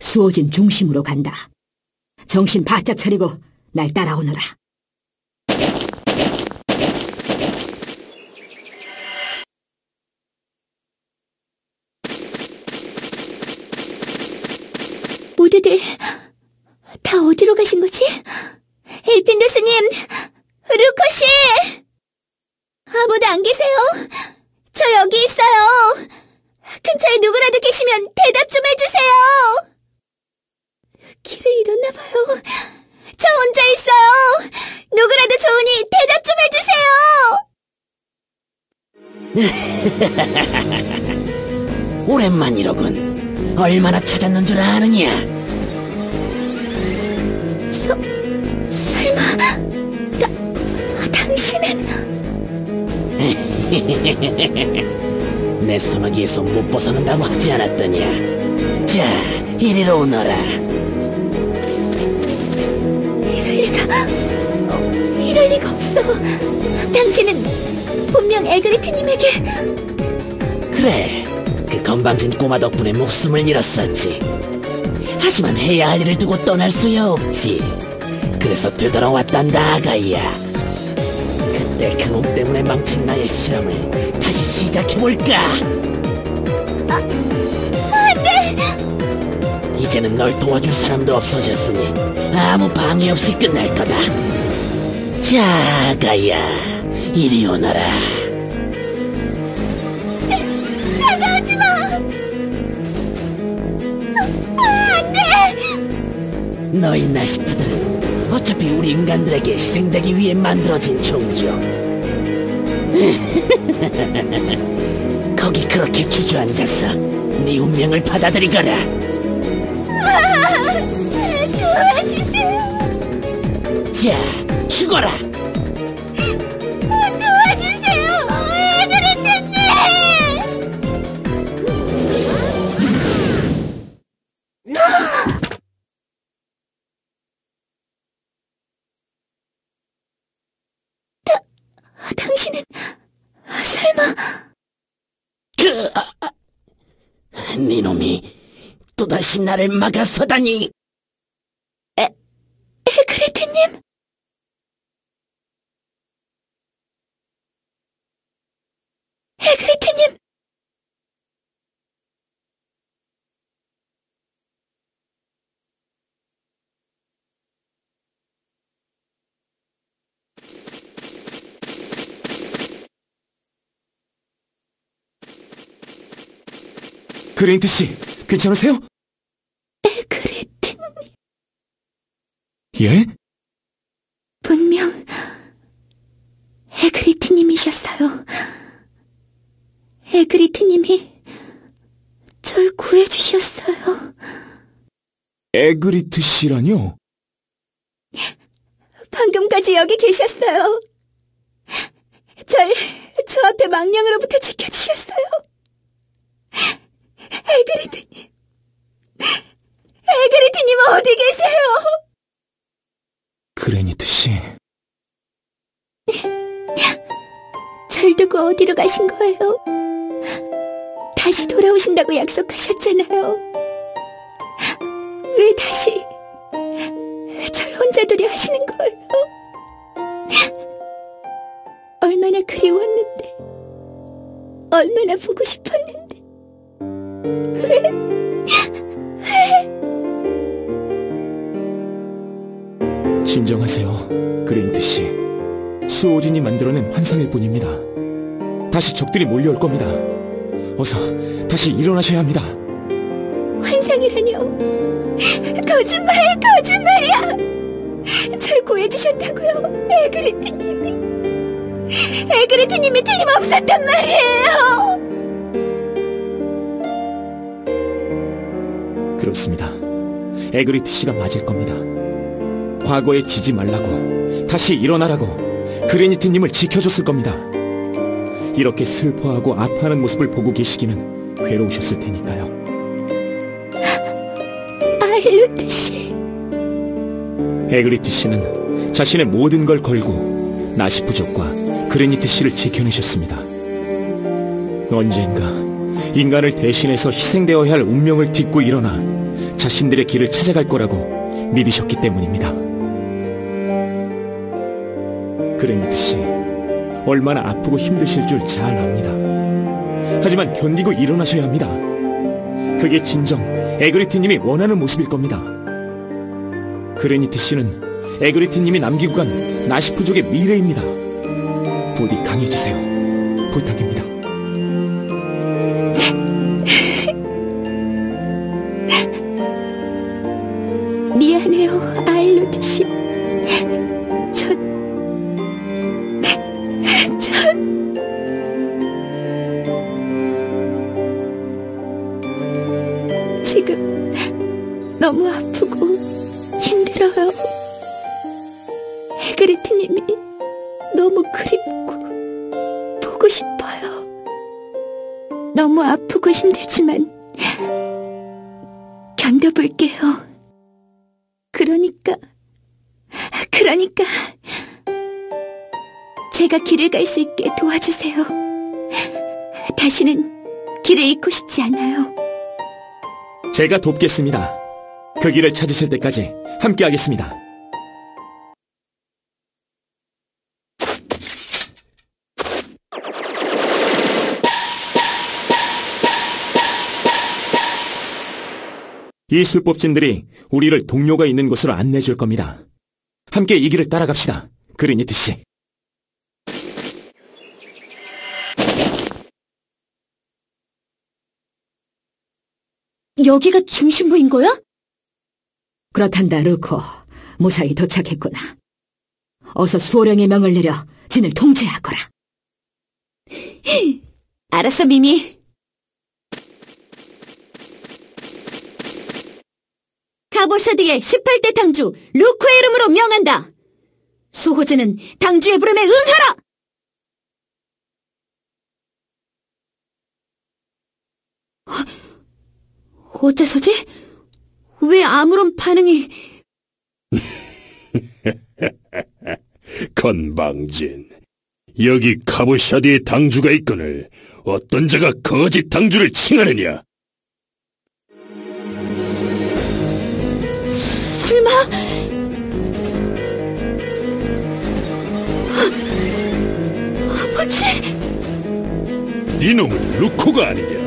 수호진 중심으로 간다. 정신 바짝 차리고 날 따라오너라. 모두들 다 어디로 가신 거지? 일핀드 스님, 루코씨! 아무도 안 계세요? 저 여기 있어요. 근처에 누구라도 계시면 대답 좀 해주세요. 길을 잃었나 봐요. 저 혼자 있어요. 누구라도 좋으니 대답 좀 해주세요. 오랜만이로군. 얼마나 찾았는 줄 아느냐? 설마 당신은... 내 소나기에서 못 벗어난다고 하지 않았더냐? 자, 이리로 오너라. 이럴 리가 없어. 당신은 분명 에그리트님에게... 그래, 그 건방진 꼬마 덕분에 목숨을 잃었었지. 하지만 해야 할 일을 두고 떠날 수야 없지. 그래서 되돌아왔단다, 아가이야. 그때 그 몸 때문에 망친 나의 실험을 다시 시작해볼까? 안돼! 이제는 널 도와줄 사람도 없어졌으니 아무 방해 없이 끝날 거다. 자, 아가야, 이리 오너라. 다가오지 마! 안돼! 너희 나시프들은 어차피 우리 인간들에게 희생되기 위해 만들어진 종족. 거기 그렇게 주저앉아서 네 운명을 받아들이거라. 도와주세요. 자, 죽어라. 도와주세요. 에그리트님! 당신은 설마... 네 놈이 또다시 나를 막아서다니. 에그리트님? 에그리트님! 그레인트 씨, 괜찮으세요? 에그리트님. 예? 분명 에그리트님이셨어요. 에그리트님이 절 구해주셨어요. 에그리트 씨라뇨? 방금까지 여기 계셨어요. 저 앞에 망령으로부터 지켜주셨어요. 에그리트님. 에그리트님 어디 계세요? 그레니트 씨. 절 두고 어디로 가신 거예요? 다시 돌아오신다고 약속하셨잖아요. 왜 다시 절 혼자 두려 하시는 거예요? 얼마나 그리웠는데, 얼마나 보고 싶었는데. 진정하세요, 그레인트 씨. 수호진이 만들어낸 환상일 뿐입니다. 다시 적들이 몰려올 겁니다. 어서 다시 일어나셔야 합니다. 환상이라뇨? 거짓말이야! 절 구해주셨다고요, 에그리트님이. 에그리트님이 틀림없었단 말이에요! 그렇습니다. 에그리트 씨가 맞을 겁니다. 과거에 지지 말라고, 다시 일어나라고 그레니트님을 지켜줬을 겁니다. 이렇게 슬퍼하고 아파하는 모습을 보고 계시기는 괴로우셨을 테니까요. 아일루트 씨. 에그리트 씨는 자신의 모든 걸 걸고 나시 부족과 그레니트 씨를 지켜내셨습니다. 언젠가 인간을 대신해서 희생되어야 할 운명을 딛고 일어나 자신들의 길을 찾아갈 거라고 믿으셨기 때문입니다. 그레니트 씨, 얼마나 아프고 힘드실 줄 잘 압니다. 하지만 견디고 일어나셔야 합니다. 그게 진정 에그리트님이 원하는 모습일 겁니다. 그레니트 씨는 에그리트님이 남기고 간 나시프족의 미래입니다. 부디 강해지세요. 부탁입니다. 미안해요, 아일루트 씨. 지금 너무 아프고 힘들어요. 에그리트님이 너무 그립고 보고 싶어요. 너무 아프고 힘들지만 견뎌볼게요. 그러니까 제가 길을 갈 수 있게 도와주세요. 다시는 길을 잃고 싶지 않아요. 제가 돕겠습니다. 그 길을 찾으실 때까지 함께하겠습니다. 이 술법진들이 우리를 동료가 있는 곳으로 안내해줄 겁니다. 함께 이 길을 따라갑시다, 그레니트 씨. 여기가 중심부인 거야? 그렇단다, 루코. 무사히 도착했구나. 어서 수호령의 명을 내려 진을 통제하거라. 알았어, 미미. 카보샤드의 18대 당주 루코의 이름으로 명한다. 수호자는 당주의 부름에 응하라! 어째서지? 왜 아무런 반응이... 건방진, 여기 카보샤드의 당주가 있거늘 어떤 자가 거짓 당주를 칭하느냐? 설마... 아버지... 이놈은 루코가 아니냐?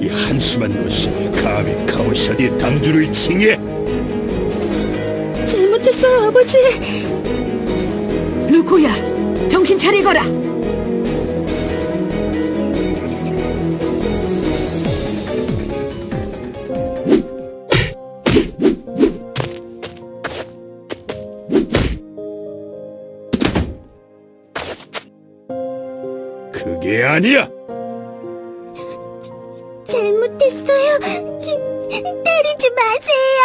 이 한심한 것이 감히 카보샤드의 당주를 칭해? 잘못했어요, 아버지. 루코야, 정신 차리거라. 아니야. 잘못했어요. 때리지 마세요.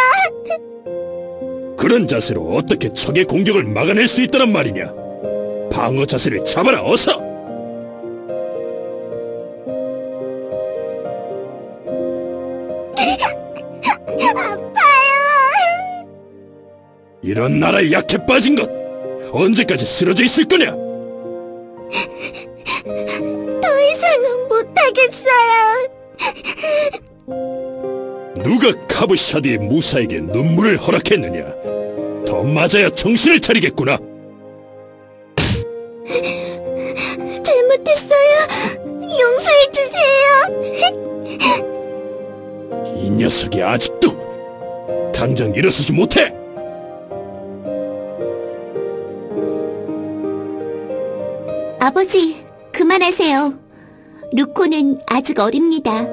그런 자세로 어떻게 적의 공격을 막아낼 수 있다란 말이냐? 방어 자세를 잡아라, 어서! 아파요. 이런 나라에 약해 빠진 것 언제까지 쓰러져 있을 거냐? 더 이상은 못하겠어요. 누가 카브샤드의 무사에게 눈물을 허락했느냐? 더 맞아야 정신을 차리겠구나. 잘못했어요. 용서해주세요. 이 녀석이 아직도 당장 일어서지 못해. 아버지, 그만하세요. 루코는 아직 어립니다.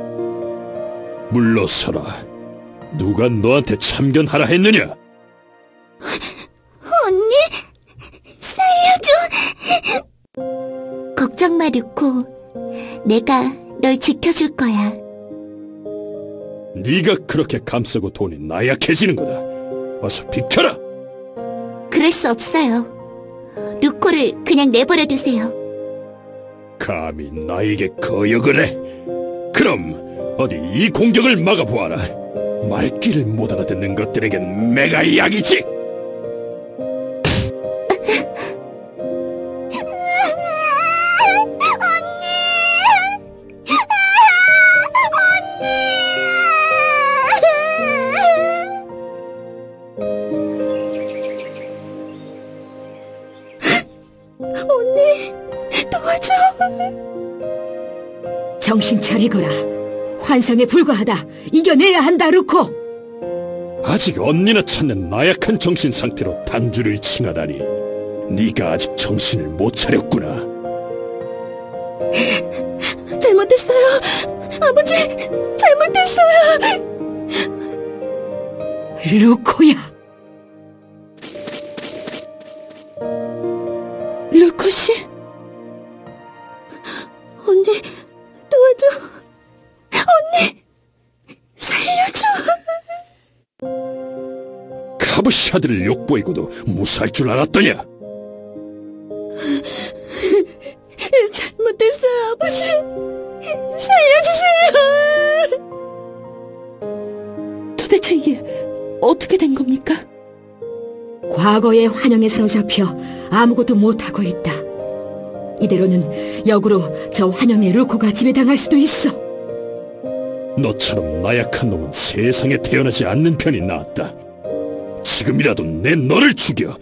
물러서라. 누가 너한테 참견하라 했느냐? 언니, 살려줘. 걱정 마, 루코. 내가 널 지켜줄 거야. 네가 그렇게 감싸고 돈이 나약해지는 거다. 어서 비켜라. 그럴 수 없어요. 루코를 그냥 내버려 두세요. 감히 나에게 거역을 해? 그럼 어디 이 공격을 막아보아라. 말귀를 못 알아듣는 것들에겐 매가 약이지. 언니, 도와줘. 정신 차리거라. 환상에 불과하다. 이겨내야 한다, 루코. 아직 언니나 찾는 나약한 정신 상태로 단주를 칭하다니. 네가 아직 정신을 못 차렸구나. 잘못했어요. 아버지, 잘못했어요. 루코야. 루코 씨, 언니 도와줘. 언니 살려줘. 카브샤드를 욕보이고도 무사할 줄 알았더냐? 잘못했어요, 아버지. 살려주세요. 도대체 이게 어떻게 된 겁니까? 과거의 환영에 사로잡혀 아무것도 못하고 있다. 이대로는 역으로 저 환영의 루코가 지배당할 수도 있어. 너처럼 나약한 놈은 세상에 태어나지 않는 편이 낫다. 지금이라도 내 너를 죽여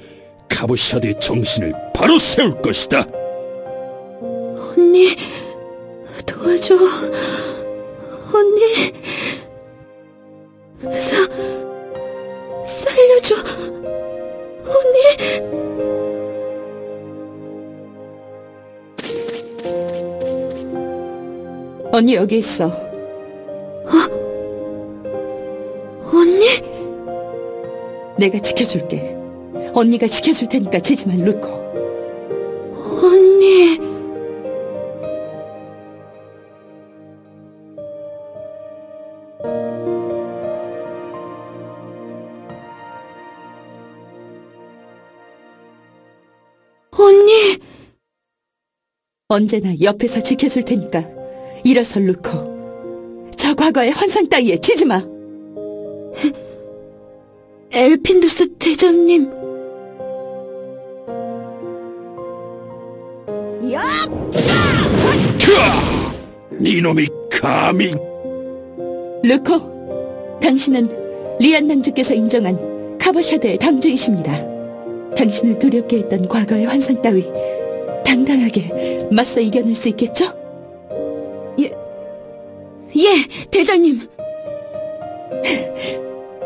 카브샤드의 정신을 바로 세울 것이다. 언니, 도와줘. 언니, 살려줘. 언니. 언니 여기 있어. 언니? 내가 지켜줄게. 언니가 지켜줄 테니까 지지마, 루코. 언니. 언니! 언제나 옆에서 지켜줄 테니까 일어서, 루코. 저 과거의 환상 따위에 지지 마. 엘핀두스 대장님. 이놈이 감히. 루코, 당신은 리안 당주께서 인정한 카버샤드의 당주이십니다. 당신을 두렵게 했던 과거의 환상 따위 당당하게 맞서 이겨낼 수 있겠죠? 예, 대장님.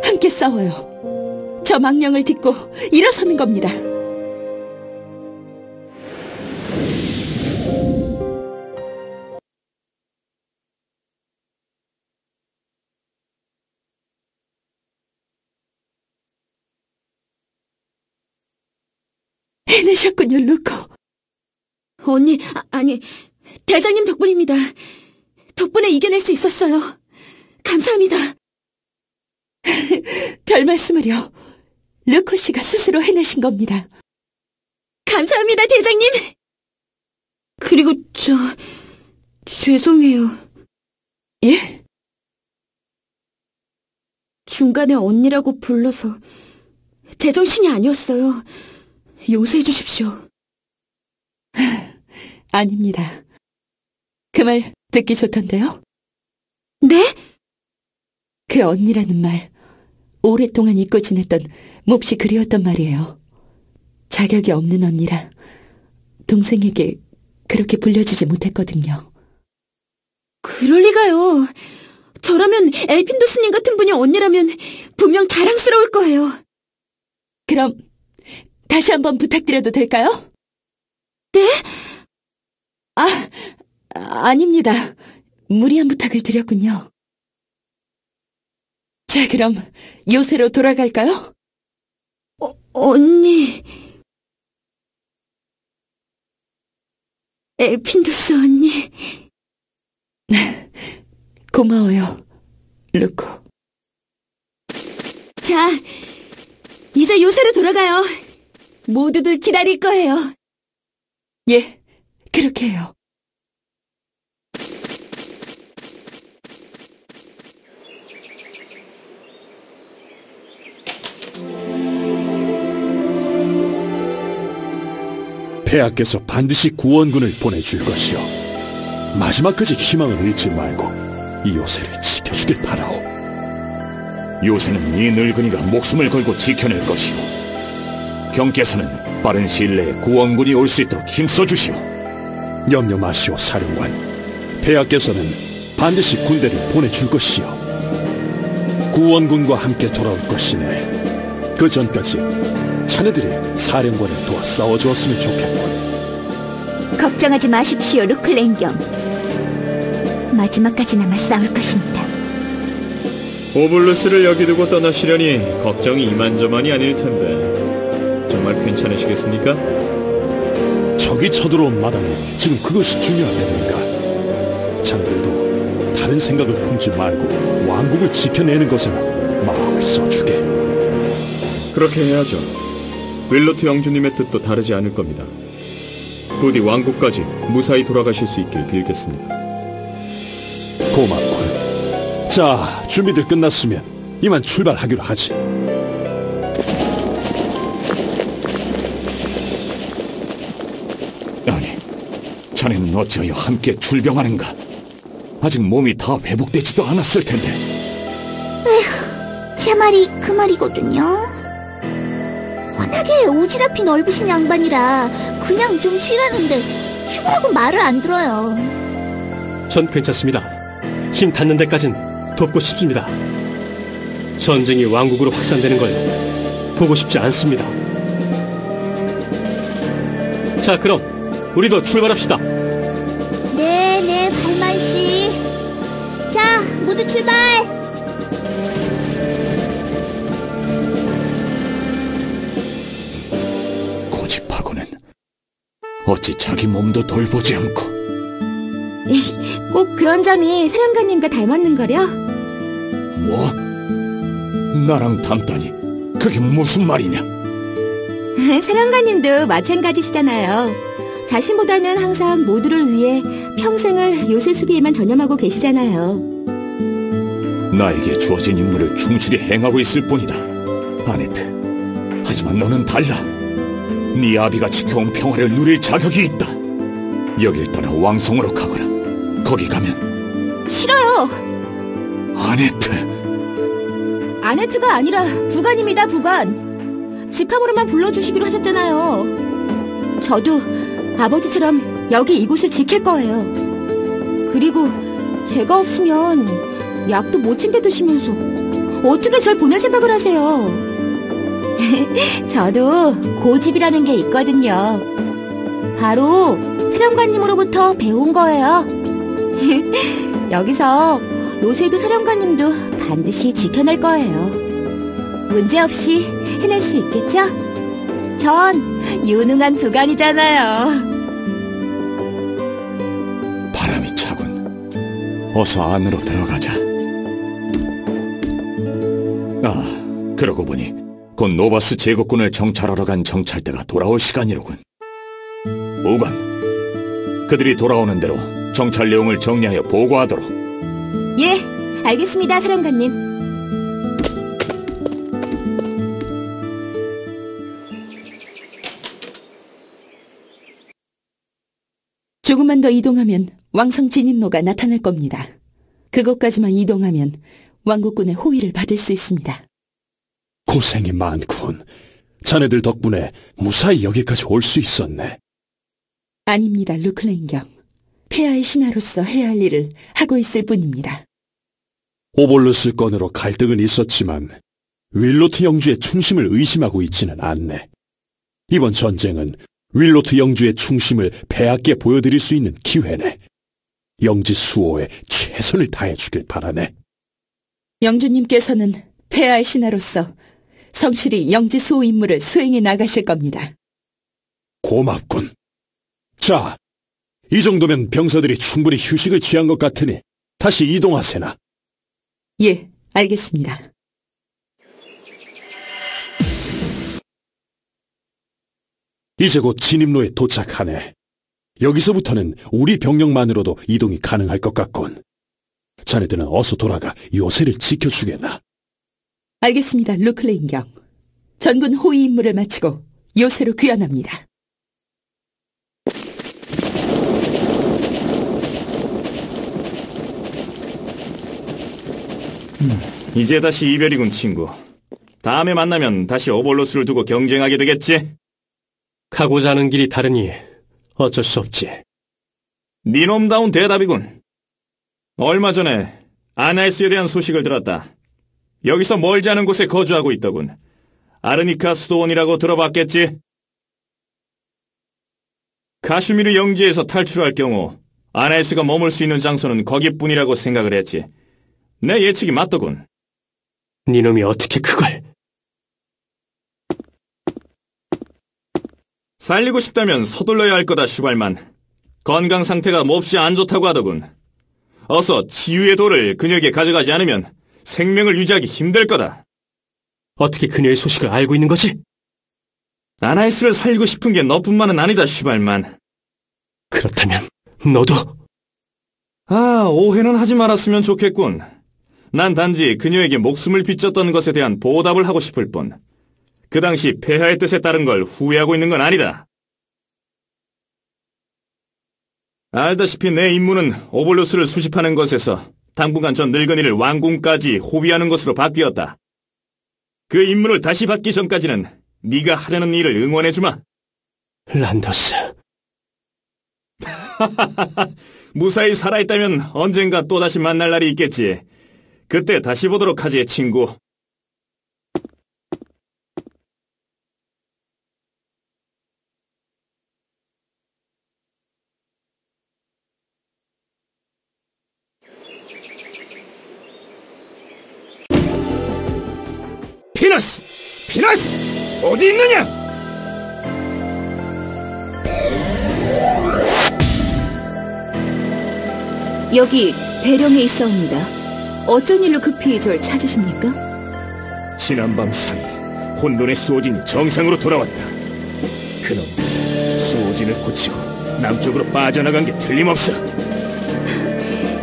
함께 싸워요. 저 망령을 딛고 일어서는 겁니다. 해내셨군요, 루코. 언니, 아니, 대장님 덕분입니다. 덕분에 이겨낼 수 있었어요. 감사합니다. 별 말씀을요. 르코 씨가 스스로 해내신 겁니다. 감사합니다, 대장님. 그리고 죄송해요. 예? 중간에 언니라고 불러서 제정신이 아니었어요. 용서해 주십시오. 아닙니다. 그 말 듣기 좋던데요? 네? 그 언니라는 말 오랫동안 잊고 지냈던 몹시 그리웠던 말이에요. 자격이 없는 언니라 동생에게 그렇게 불려지지 못했거든요. 그럴 리가요. 저라면 엘핀도스님 같은 분이 언니라면 분명 자랑스러울 거예요. 그럼 다시 한번 부탁드려도 될까요? 네? 아닙니다. 무리한 부탁을 드렸군요. 자, 그럼 요새로 돌아갈까요? 언니... 엘핀도스 언니... 고마워요, 루코. 자, 이제 요새로 돌아가요. 모두들 기다릴 거예요. 예, 그렇게 해요. 폐하께서 반드시 구원군을 보내줄 것이오. 마지막까지 희망을 잃지 말고 이 요새를 지켜주길 바라오. 요새는 이 늙은이가 목숨을 걸고 지켜낼 것이오. 경께서는 빠른 시일 내에 구원군이 올 수 있도록 힘써주시오. 염려 마시오, 사령관. 폐하께서는 반드시 군대를 보내줄 것이오. 구원군과 함께 돌아올 것이네. 그 전까지 자네들이 사령관을 도와 싸워주었으면 좋겠군. 걱정하지 마십시오, 루클랭경. 마지막까지나마 싸울 것입니다. 오블루스를 여기 두고 떠나시려니 걱정이 이만저만이 아닐 텐데 정말 괜찮으시겠습니까? 적이 쳐들어온 마당에 지금 그것이 중요하다니까. 자네들도 다른 생각을 품지 말고 왕국을 지켜내는 것에만 마음을 써주게. 그렇게 해야죠. 윌로트 영주님의 뜻도 다르지 않을 겁니다. 부디 왕국까지 무사히 돌아가실 수 있길 빌겠습니다. 고맙군. 자, 준비들 끝났으면 이만 출발하기로 하지. 아니, 자네는 어찌하여 함께 출병하는가? 아직 몸이 다 회복되지도 않았을 텐데. 에휴, 제 말이 그 말이거든요. 워낙에 오지랖이 넓으신 양반이라 그냥 좀 쉬라는데 휴가라고 말을 안 들어요. 전 괜찮습니다. 힘 닿는 데까진 돕고 싶습니다. 전쟁이 왕국으로 확산되는 걸 보고 싶지 않습니다. 자, 그럼 우리도 출발합시다. 네, 발만씨. 자, 모두 출발! 고집하고는 어찌 자기 몸도 돌보지 않고. 꼭 그런 점이 사령관님과 닮았는 거려? 뭐? 나랑 닮다니 그게 무슨 말이냐? 사령관님도 마찬가지시잖아요. 자신보다는 항상 모두를 위해 평생을 요새 수비에만 전념하고 계시잖아요. 나에게 주어진 임무를 충실히 행하고 있을 뿐이다, 아네트. 하지만 너는 달라. 네 아비가 지켜온 평화를 누릴 자격이 있다. 여길 떠나 왕성으로 가거라. 거기 가면 싫어요. 아네트. 아네트가 아니라 부관입니다, 부관. 직함으로만 불러주시기로 하셨잖아요. 저도 아버지처럼 여기 이곳을 지킬 거예요. 그리고 제가 없으면 약도 못 챙겨 드시면서 어떻게 절 보낼 생각을 하세요? 저도 고집이라는 게 있거든요. 바로 사령관님으로부터 배운 거예요. 여기서 요새도 사령관님도 반드시 지켜낼 거예요. 문제없이 해낼 수 있겠죠? 전 유능한 부관이잖아요. 어서 안으로 들어가자. 아, 그러고 보니 곧 노바스 제국군을 정찰하러 간 정찰대가 돌아올 시간이로군. 오관, 그들이 돌아오는 대로 정찰 내용을 정리하여 보고하도록. 예, 알겠습니다, 사령관님. 조금만 더 이동하면 왕성 진입로가 나타날 겁니다. 그곳까지만 이동하면 왕국군의 호위를 받을 수 있습니다. 고생이 많군. 자네들 덕분에 무사히 여기까지 올 수 있었네. 아닙니다, 루클랭경. 폐하의 신하로서 해야 할 일을 하고 있을 뿐입니다. 오볼루스 건으로 갈등은 있었지만 윌로트 영주의 충심을 의심하고 있지는 않네. 이번 전쟁은 윌로트 영주의 충심을 폐하께 보여드릴 수 있는 기회네. 영지 수호에 최선을 다해주길 바라네. 영주님께서는 폐하의 신하로서 성실히 영지 수호 임무를 수행해 나가실 겁니다. 고맙군. 자, 이 정도면 병사들이 충분히 휴식을 취한 것 같으니 다시 이동하세나. 예, 알겠습니다. 이제 곧 진입로에 도착하네. 여기서부터는 우리 병력만으로도 이동이 가능할 것 같군. 자네들은 어서 돌아가 요새를 지켜주겠나. 알겠습니다, 루클레인경. 전군 호위 임무를 마치고 요새로 귀환합니다. 이제 다시 이별이군, 친구. 다음에 만나면 다시 오볼로스를 두고 경쟁하게 되겠지? 가고자 하는 길이 다르니 어쩔 수 없지. 니놈다운 대답이군. 얼마 전에 아나이스에 대한 소식을 들었다. 여기서 멀지 않은 곳에 거주하고 있더군. 아르니카 수도원이라고 들어봤겠지? 카슈미르 영지에서 탈출할 경우 아나이스가 머물 수 있는 장소는 거기뿐이라고 생각을 했지. 내 예측이 맞더군. 니놈이 어떻게 그걸... 살리고 싶다면 서둘러야 할 거다, 슈발만. 건강 상태가 몹시 안 좋다고 하더군. 어서 치유의 돌을 그녀에게 가져가지 않으면 생명을 유지하기 힘들 거다. 어떻게 그녀의 소식을 알고 있는 거지? 아나이스를 살리고 싶은 게 너뿐만은 아니다, 슈발만. 그렇다면 너도... 아, 오해는 하지 말았으면 좋겠군. 난 단지 그녀에게 목숨을 빚졌던 것에 대한 보답을 하고 싶을 뿐. 그 당시 폐하의 뜻에 따른 걸 후회하고 있는 건 아니다. 알다시피 내 임무는 오볼루스를 수집하는 것에서 당분간 전 늙은이를 왕궁까지 호위하는 것으로 바뀌었다. 그 임무를 다시 받기 전까지는 네가 하려는 일을 응원해주마. 란더스... 무사히 살아있다면 언젠가 또다시 만날 날이 있겠지. 그때 다시 보도록 하지, 친구. 피너스! 피너스! 어디 있느냐? 여기 대령에 있사옵니다. 어쩐 일로 급히 절 찾으십니까? 지난밤 사이 혼돈의 수호진이 정상으로 돌아왔다. 그놈 수호진을 고치고 남쪽으로 빠져나간 게 틀림없어.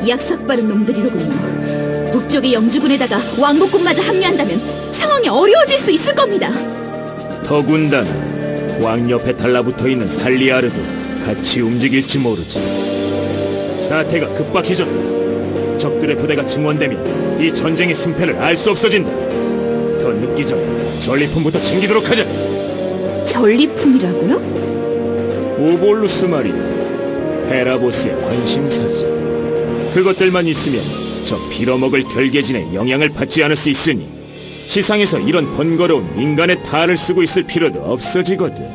약삭빠른 놈들이로군요. 북쪽의 영주군에다가 왕국군마저 합류한다면 상황이 어려워질 수 있을 겁니다. 더군다나 왕 옆에 달라붙어있는 살리아르도 같이 움직일지 모르지. 사태가 급박해졌다. 적들의 부대가 증원되면 이 전쟁의 승패를 알 수 없어진다. 더 늦기 전에 전리품부터 챙기도록 하자. 전리품이라고요? 오볼루스 말이다. 헤라보스의 관심사지. 그것들만 있으면 저 빌어먹을 결계진의 영향을 받지 않을 수 있으니 시상에서 이런 번거로운 인간의 탈을 쓰고 있을 필요도 없어지거든.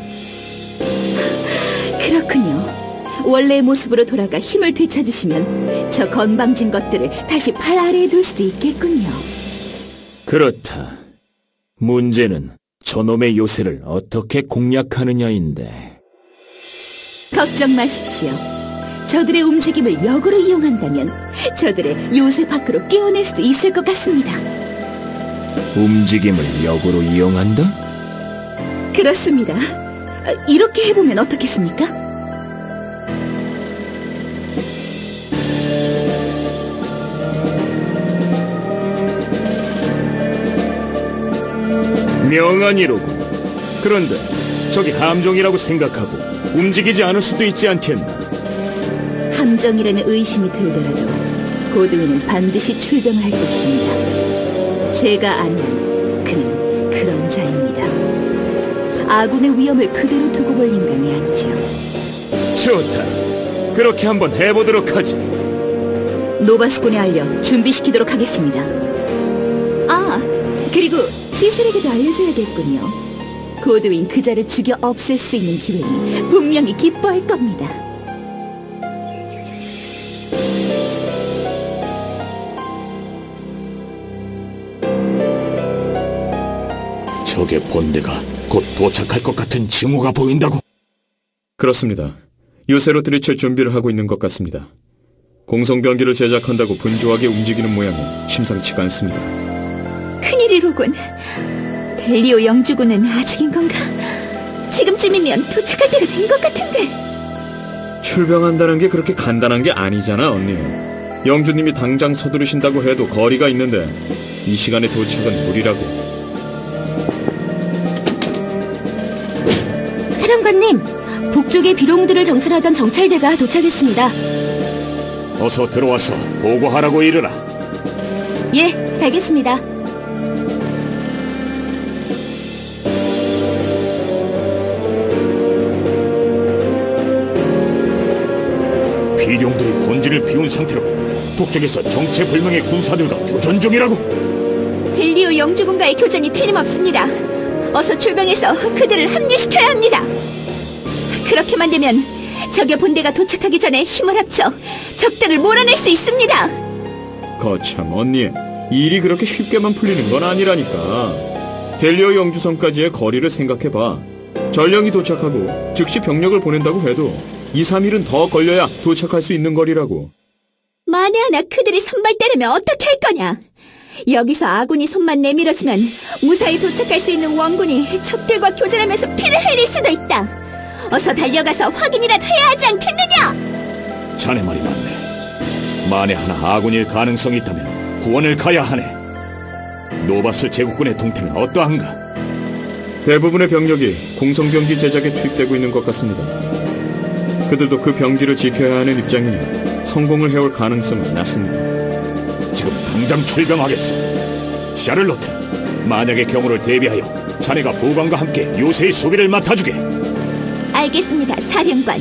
그렇군요. 원래의 모습으로 돌아가 힘을 되찾으시면 저 건방진 것들을 다시 팔 아래에 둘 수도 있겠군요. 그렇다. 문제는 저놈의 요새를 어떻게 공략하느냐인데. 걱정 마십시오. 저들의 움직임을 역으로 이용한다면 저들의 요새 밖으로 깨어낼 수도 있을 것 같습니다. 움직임을 역으로 이용한다? 그렇습니다. 이렇게 해보면 어떻겠습니까? 명안이로군. 그런데 저기 함정이라고 생각하고 움직이지 않을 수도 있지 않겠나? 함정이라는 의심이 들더라도 고드윈은 반드시 출병을 할 것입니다. 제가 아는 한 그는 그런 자입니다. 아군의 위험을 그대로 두고 볼 인간이 아니죠. 좋다. 그렇게 한번 해보도록 하지. 노바스콘에 알려 준비시키도록 하겠습니다. 아, 그리고 시셀에게도 알려줘야겠군요. 고드윈 그자를 죽여 없앨 수 있는 기회니 분명히 기뻐할 겁니다. 적의 본대가 곧 도착할 것 같은 징후가 보인다고? 그렇습니다. 요새로 들이칠 준비를 하고 있는 것 같습니다. 공성병기를 제작한다고 분주하게 움직이는 모양이 심상치가 않습니다. 큰일이로군. 델리오 영주군은 아직인 건가? 지금쯤이면 도착할 때가 된 것 같은데. 출병한다는 게 그렇게 간단한 게 아니잖아, 언니. 영주님이 당장 서두르신다고 해도 거리가 있는데 이 시간에 도착은 무리라고. 사령관님, 북쪽의 비룡들을 정찰하던 정찰대가 도착했습니다. 어서 들어와서 보고하라고 이르라. 예, 알겠습니다. 비룡들이 본진을 비운 상태로 북쪽에서 정체불명의 군사들과 교전 중이라고. 델리오 영주군과의 교전이 틀림없습니다. 어서 출병해서 그들을 합류시켜야 합니다. 그렇게만 되면 적의 본대가 도착하기 전에 힘을 합쳐 적들을 몰아낼 수 있습니다. 거참, 언니. 일이 그렇게 쉽게만 풀리는 건 아니라니까. 델리오 영주성까지의 거리를 생각해봐. 전령이 도착하고 즉시 병력을 보낸다고 해도 2-3일은 더 걸려야 도착할 수 있는 거리라고. 만에 하나 그들이 선발대려면 어떻게 할 거냐? 여기서 아군이 손만 내밀어주면 무사히 도착할 수 있는 원군이 적들과 교전하면서 피를 흘릴 수도 있다. 어서 달려가서 확인이라도 해야 하지 않겠느냐? 자네 말이 맞네. 만에 하나 아군일 가능성이 있다면 구원을 가야 하네. 노바스 제국군의 동태는 어떠한가? 대부분의 병력이 공성병기 제작에 투입되고 있는 것 같습니다. 그들도 그 병기를 지켜야 하는 입장이니 성공을 해올 가능성은 낮습니다. 지금 당장 출병하겠어. 샤를로트, 만약의 경우를 대비하여 자네가 보관과 함께 요새의 수비를 맡아주게. 알겠습니다, 사령관.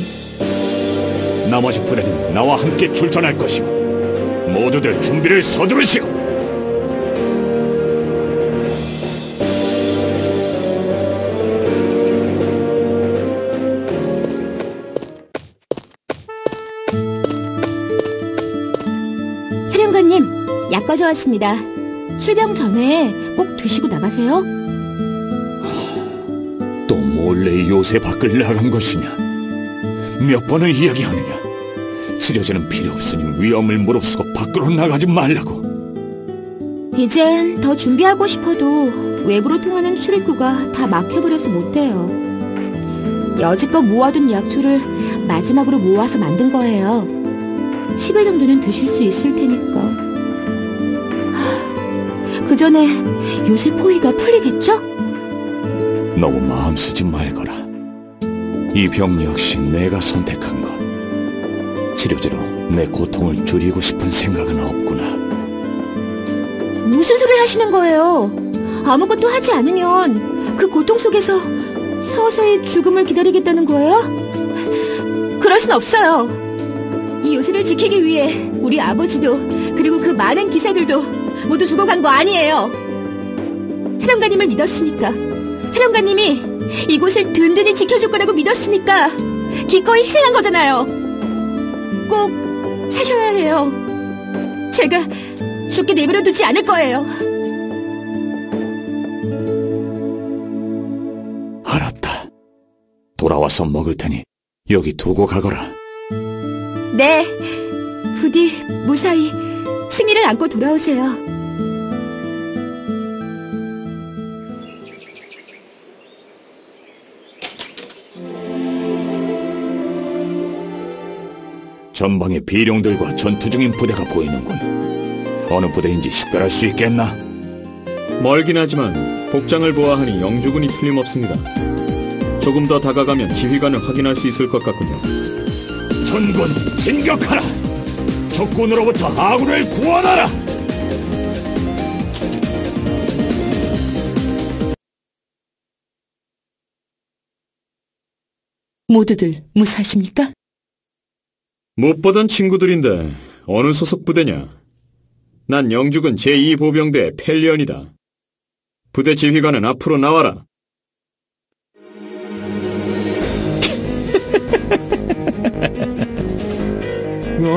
나머지 부대는 나와 함께 출전할 것이오. 모두들 준비를 서두르시오. 사령관님, 약 가져왔습니다. 출병 전에 꼭 드시고 나가세요. 또 몰래 요새 밖을 나간 것이냐? 몇 번을 이야기하느냐? 치료제는 필요 없으니 위험을 무릅쓰고 밖으로 나가지 말라고. 이젠 더 준비하고 싶어도 외부로 통하는 출입구가 다 막혀버려서 못해요. 여지껏 모아둔 약초를 마지막으로 모아서 만든 거예요. 10일 정도는 드실 수 있을 테니까. 그 전에 요새 포위가 풀리겠죠? 너무 마음 쓰지 말거라. 이 병 역시 내가 선택한 것. 치료제로 내 고통을 줄이고 싶은 생각은 없구나. 무슨 소리를 하시는 거예요? 아무것도 하지 않으면 그 고통 속에서 서서히 죽음을 기다리겠다는 거예요? 그럴 순 없어요. 이 요새를 지키기 위해 우리 아버지도 그리고 그 많은 기사들도 모두 죽어간 거 아니에요. 사령관님을 믿었으니까, 사령관님이 이곳을 든든히 지켜줄 거라고 믿었으니까 기꺼이 희생한 거잖아요. 꼭 사셔야 해요. 제가 죽게 내버려두지 않을 거예요. 알았다. 돌아와서 먹을 테니 여기 두고 가거라. 네, 부디 무사히 승리를 안고 돌아오세요. 전방에 비룡들과 전투 중인 부대가 보이는군. 어느 부대인지 식별할 수 있겠나? 멀긴 하지만 복장을 보아하니 영주군이 틀림없습니다. 조금 더 다가가면 지휘관을 확인할 수 있을 것 같군요. 전군 진격하라! 적군으로부터 아군을 구원하라! 모두들 무사하십니까? 못 보던 친구들인데 어느 소속 부대냐? 난 영주군 제2보병대 펠리언이다. 부대 지휘관은 앞으로 나와라.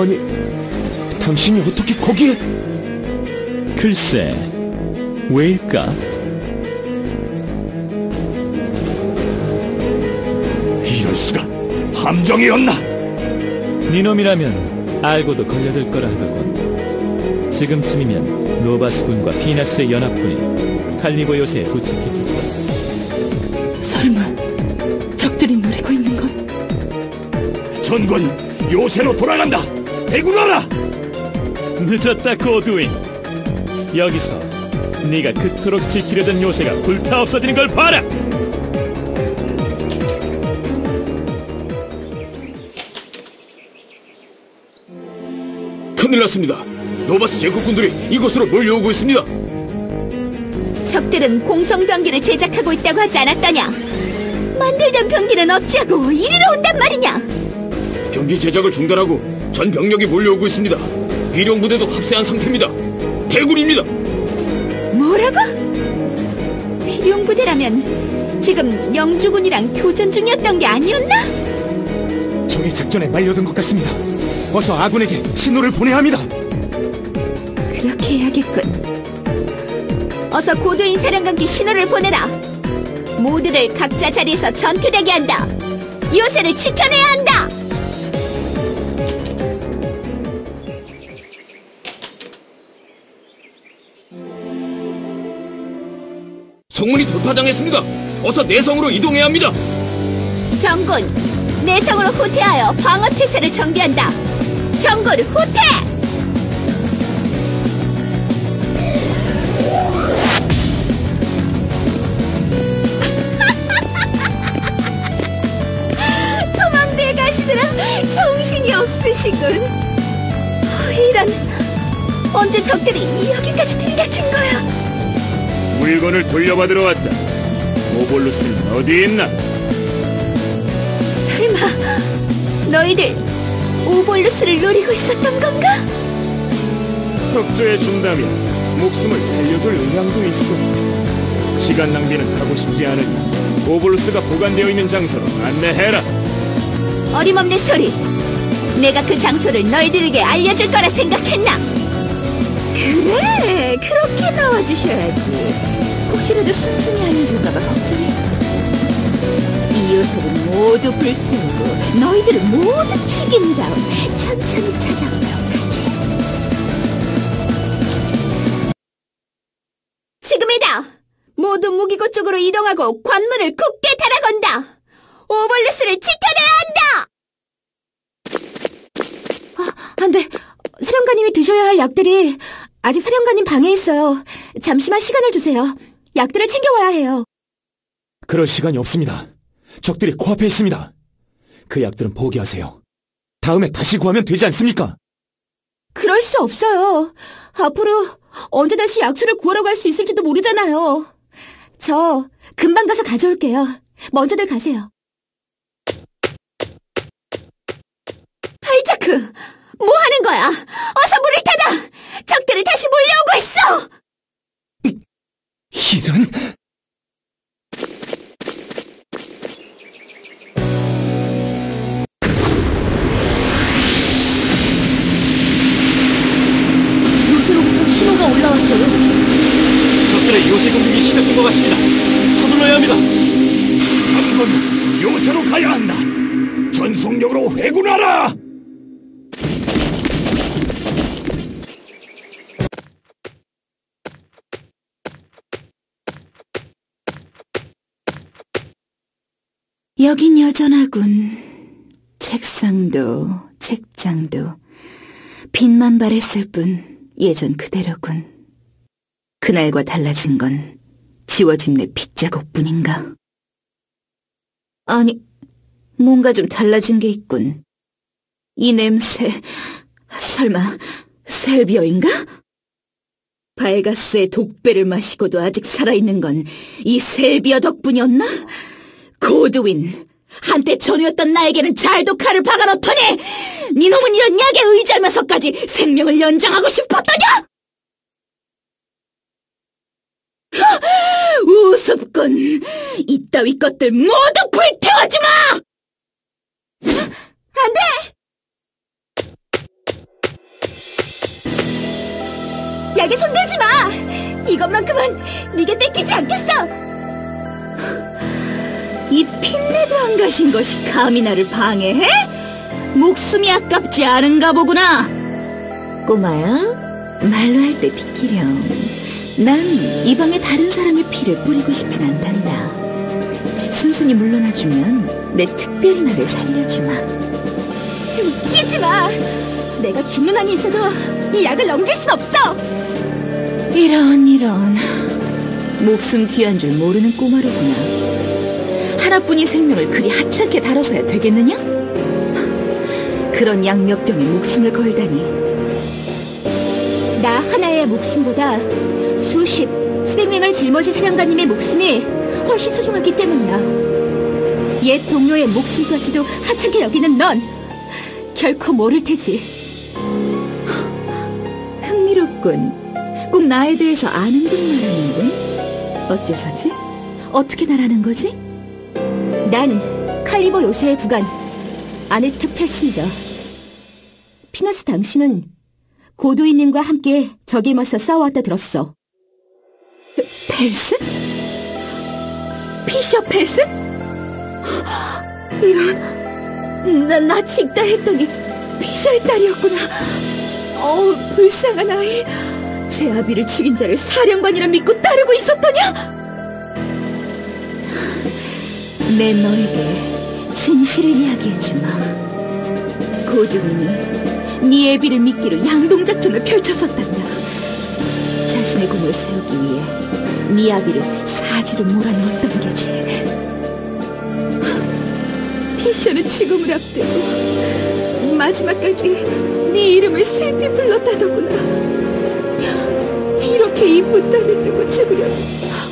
아니, 당신이 어떻게 거기에? 글쎄, 왜일까? 이럴 수가, 함정이었나? 니놈이라면 알고도 걸려들 거라 하더군. 지금쯤이면 로바스군과 피나스의 연합군이 칼리보 요새에 도착했겠다. 설마 적들이 노리고 있는 건? 전군, 요새로 돌아간다! 대군하라! 늦었다, 고두인. 여기서 네가 그토록 지키려던 요새가 불타 없어지는 걸 봐라! 큰일 났습니다. 노바스 제국군들이 이곳으로 몰려오고 있습니다. 적들은 공성병기를 제작하고 있다고 하지 않았더냐? 만들던 병기는 어찌하고 이리로 온단 말이냐? 병기 제작을 중단하고 전 병력이 몰려오고 있습니다. 비룡 부대도 합세한 상태입니다. 대군입니다. 뭐라고? 비룡 부대라면 지금 영주군이랑 교전 중이었던 게 아니었나? 적의 작전에 말려든 것 같습니다. 어서 아군에게 신호를 보내야 합니다. 그렇게 해야겠군. 어서 고두인 사령관께 신호를 보내라. 모두들 각자 자리에서 전투 대기한다. 요새를 지켜내야 한다. 성문이 돌파당했습니다. 어서 내성으로 이동해야 합니다. 정군, 내성으로 후퇴하여 방어태세를 전개한다. 정군, 후퇴! 도망대 가시느라 정신이 없으시군. 이런, 언제 적들이 여기까지 들이닥친 거야? 물건을 돌려받으러 왔다. 오볼루스는 어디 있나? 설마 너희들 오볼루스를 노리고 있었던 건가? 협조해 준다면 목숨을 살려줄 의향도 있어. 시간 낭비는 하고 싶지 않으니 오볼루스가 보관되어 있는 장소로 안내해라. 어림없는 소리. 내가 그 장소를 너희들에게 알려줄 거라 생각했나? 그래, 그렇게 나와주셔야지. 혹시라도 순순히 알려줄까봐 걱정했거든. 이 요새를 모두 불태우고 너희들을 모두 죽인 다음 천천히 찾아오도록 하지. 지금이다! 모두 무기고 쪽으로 이동하고 관문을 굳게 달아건다! 오볼루스를 지켜내야 한다! 안 돼. 사령관님이 드셔야 할 약들이 아직 사령관님 방에 있어요. 잠시만 시간을 주세요. 약들을 챙겨와야 해요. 그럴 시간이 없습니다. 적들이 코앞에 있습니다. 그 약들은 포기하세요. 다음에 다시 구하면 되지 않습니까? 그럴 수 없어요. 앞으로 언제 다시 약초를 구하러 갈 수 있을지도 모르잖아요. 저 금방 가서 가져올게요. 먼저들 가세요. 발자크! 뭐 하는 거야? 어서 물을 닫아! 적들이 다시 몰려오고 있어! 이런... 요새로부터 신호가 올라왔어요. 적들의 요새 공격이 시작된 것 같습니다. 서둘러야 합니다. 전군, 요새로 가야 한다. 전속력으로 회군하라! 여긴 여전하군. 책상도 책장도 빛만 발했을 뿐 예전 그대로군. 그날과 달라진 건 지워진 내 핏자국뿐인가? 아니, 뭔가 좀 달라진 게 있군. 이 냄새, 설마 셀비어인가? 발가스의 독배를 마시고도 아직 살아있는 건 이 셀비어 덕분이었나? 고드윈, 한때 전우였던 나에게는 잘도 칼을 박아놓더니 네 놈은 이런 약에 의지하면서까지 생명을 연장하고 싶었더냐? 우습군. 이따위 것들 모두 불태워주마! 안 돼! 약에 손대지 마! 이것만큼은 네게 뺏기지 않겠어! 이 핀내도 안 가신 것이 감히 나를 방해해? 목숨이 아깝지 않은가 보구나. 꼬마야, 말로 할 때 비키렴. 난 이 방에 다른 사람의 피를 뿌리고 싶진 않단다. 순순히 물러나주면 내 특별히 나를 살려주마. 웃기지 마! 내가 죽는 한이 있어도 이 약을 넘길 순 없어! 이런 목숨 귀한 줄 모르는 꼬마로구나. 하나뿐인 생명을 그리 하찮게 다뤄서야 되겠느냐? 그런 약 몇 병에 목숨을 걸다니. 나 하나의 목숨보다 수백 명을 짊어진 사령관님의 목숨이 훨씬 소중하기 때문이야. 옛 동료의 목숨까지도 하찮게 여기는 넌 결코 모를 테지. 흥미롭군. 꼭 나에 대해서 아는 듯 말하는군. 어째서지? 어떻게 나라는 거지? 난 칼리버 요새의 부관 아네트 펠스입니다. 피너스, 당신은 고두이님과 함께 적에 맞서 싸워왔다 들었어. 펠슨? 피셔 펠슨? 이런... 나 찍다 했더니 피셔의 딸이었구나. 어우, 불쌍한 아이. 제 아비를 죽인 자를 사령관이라 믿고 따르고 있었더냐? 내 너에게 진실을 이야기해주마. 고두윈이 네 애비를 믿기로 양동작전을 펼쳤었단다. 자신의 공을 세우기 위해 네 아비를 사지로 몰아넣었던 게지. 피셔는 죽음을 앞두고 마지막까지 네 이름을 슬피 불렀다더구나. 이렇게 이쁜 딸을 두고 죽으려면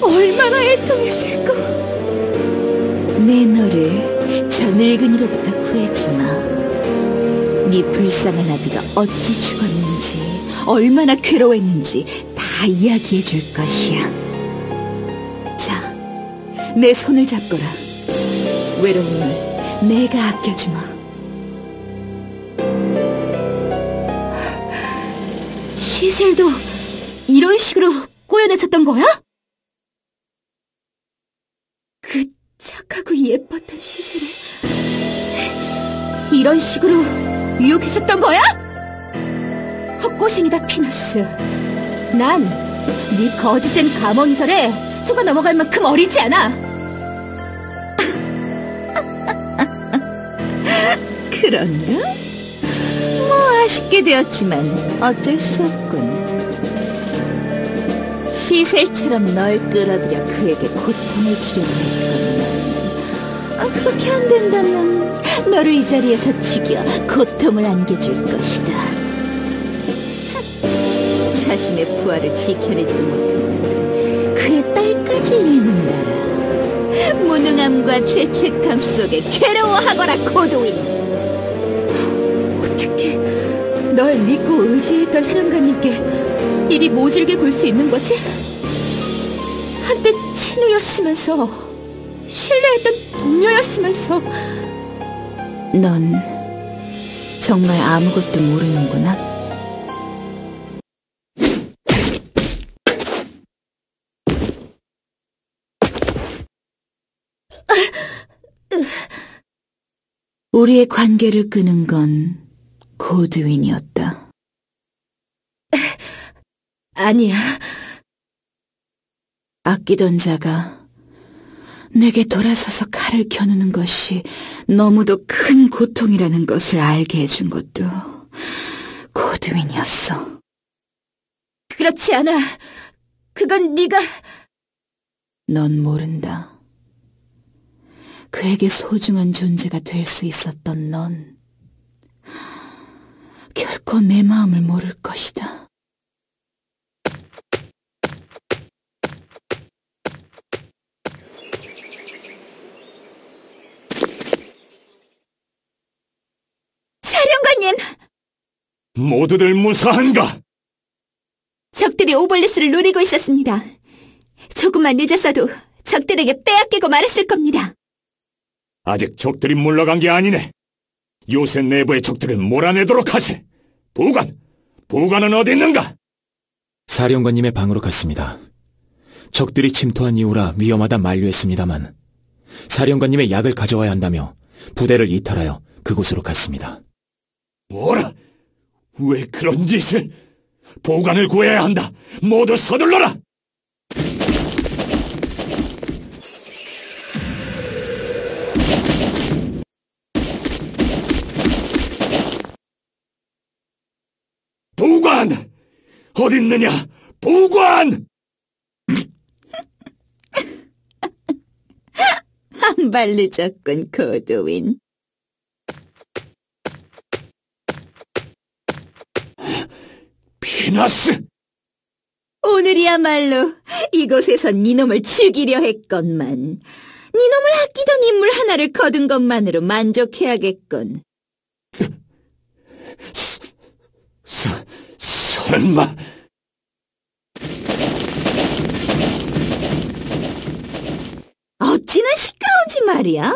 얼마나 애통했을까. 내 너를 저 늙은이로부터 구해주마. 네 불쌍한 아비가 어찌 죽었는지, 얼마나 괴로워했는지 다 이야기해 줄 것이야. 자, 내 손을 잡거라. 외로움을 내가 아껴주마. 시셀도 이런 식으로 꼬여냈었던 거야? 그 착하고 예뻤던 시셀을 이런 식으로 유혹했었던 거야? 헛고생이다, 피너스. 난 네 거짓된 감언설에 속아 넘어갈 만큼 어리지 않아. 그런가? 뭐 아쉽게 되었지만 어쩔 수 없군. 시셀처럼 널 끌어들여 그에게 고통을 주려고 했거든. 그렇게 안 된다면 너를 이 자리에서 죽여 고통을 안겨줄 것이다. 자신의 부하를 지켜내지도 못했는데 그의 딸까지 잃는다라. 무능함과 죄책감 속에 괴로워하거라, 고도인. 어떻게 널 믿고 의지했던 사령관님께 이리 모질게 굴 수 있는 거지? 한때 친구였으면서 신뢰했던 동료였으면서. 넌 정말 아무것도 모르는구나. 우리의 관계를 끄는 건 고드윈이었다. 아니야. 아끼던 자가 내게 돌아서서 칼을 겨누는 것이 너무도 큰 고통이라는 것을 알게 해준 것도 고드윈이었어. 그렇지 않아. 그건 네가... 넌 모른다. 그에게 소중한 존재가 될 수 있었던 넌 결코 내 마음을 모를 것이다. 사령관님! 모두들 무사한가? 적들이 오볼리스를 노리고 있었습니다. 조금만 늦었어도 적들에게 빼앗기고 말았을 겁니다. 아직 적들이 물러간 게 아니네. 요새 내부의 적들을 몰아내도록 하세. 부관은 어디 있는가? 사령관님의 방으로 갔습니다. 적들이 침투한 이후라 위험하다 만류했습니다만 사령관님의 약을 가져와야 한다며 부대를 이탈하여 그곳으로 갔습니다. 뭐라? 왜 그런 짓을? 보관을 구해야 한다. 모두 서둘러라. 보관! 어딨느냐? 보관! 한 발 늦었군, 고드윈. 피나스! 오늘이야말로 이곳에선 니놈을 죽이려 했건만 니놈을 아끼던 인물 하나를 거둔 것만으로 만족해야겠군. 설마... 어찌나 시끄러운지 말이야.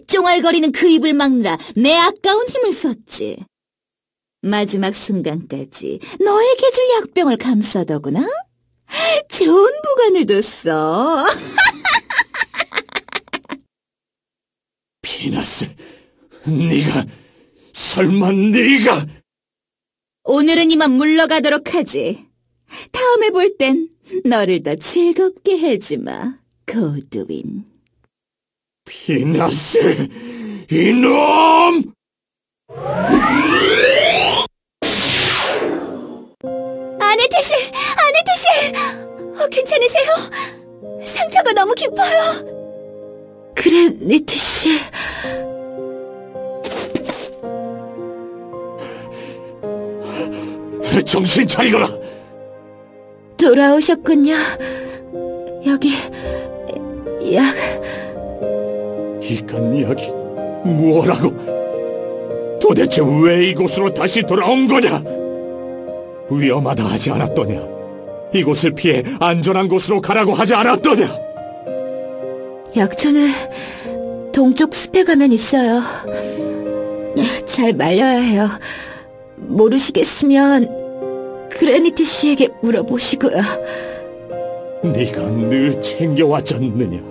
쫑알거리는 그 입을 막느라 내 아까운 힘을 썼지. 마지막 순간까지 너에게 줄 약병을 감싸더구나. 좋은 보관을 뒀어. 피나스, 설마 네가... 오늘은 이만 물러가도록 하지. 다음에 볼 땐 너를 더 즐겁게 해주마, 고드윈. 피나스, 이놈! 아네테시! 괜찮으세요? 상처가 너무 깊어요. 그래, 네테시. 정신 차리거라. 돌아오셨군요. 여기 약... 이깟 약이 뭐라고? 도대체 왜 이곳으로 다시 돌아온 거냐? 위험하다 하지 않았더냐? 이곳을 피해 안전한 곳으로 가라고 하지 않았더냐? 약초는 동쪽 숲에 가면 있어요. 잘 말려야 해요. 모르시겠으면 그레니트 씨에게 물어보시고요. 네가 늘 챙겨왔잖느냐?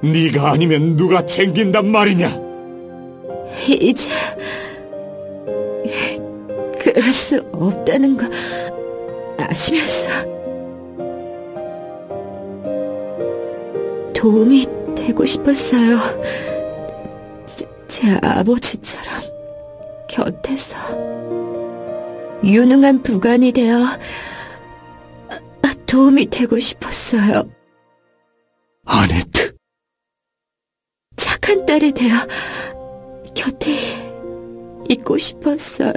네가 아니면 누가 챙긴단 말이냐? 이제 그럴 수 없다는 거 아시면서 도움이 되고 싶었어요. 제 아버지처럼 곁에서 유능한 부관이 되어 도움이 되고 싶었어요. 아네트, 착한 딸이 되어 곁에 있고 싶었어요.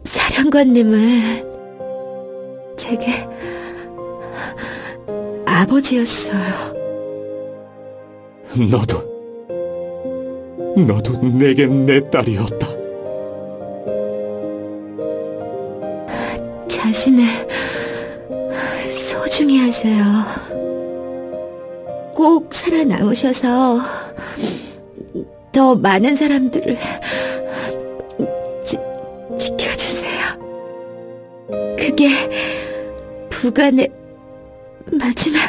사령관님은 제게 아버지였어요. 너도 내겐 내 딸이었다. 자신을 소중히 하세요. 꼭 살아남으셔서 더 많은 사람들을 지켜주세요. 그게 부관의 마지막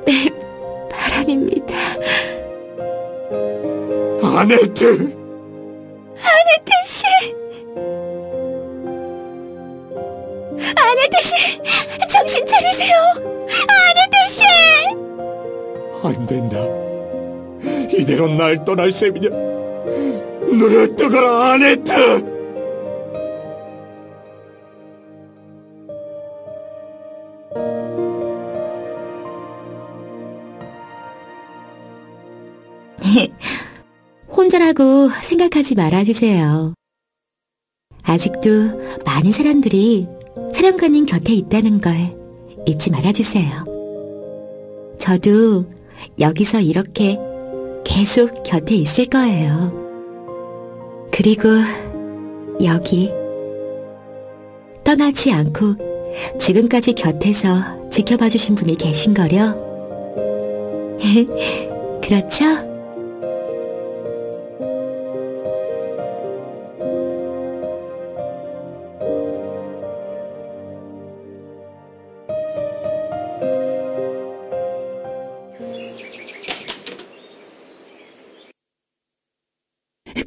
내 바람입니다. 아네트! 아네트 씨! 아네트 아네테씨, 정신 차리세요. 아네테씨! 안 된다. 이대로 날 떠날 셈이냐? 눈을 뜨거라, 아네트! 혼자라고 생각하지 말아주세요. 아직도 많은 사람들이 사령관님 곁에 있다는 걸 잊지 말아주세요. 저도 여기서 이렇게 계속 곁에 있을 거예요. 그리고 여기 떠나지 않고 지금까지 곁에서 지켜봐 주신 분이 계신 거려. 그렇죠?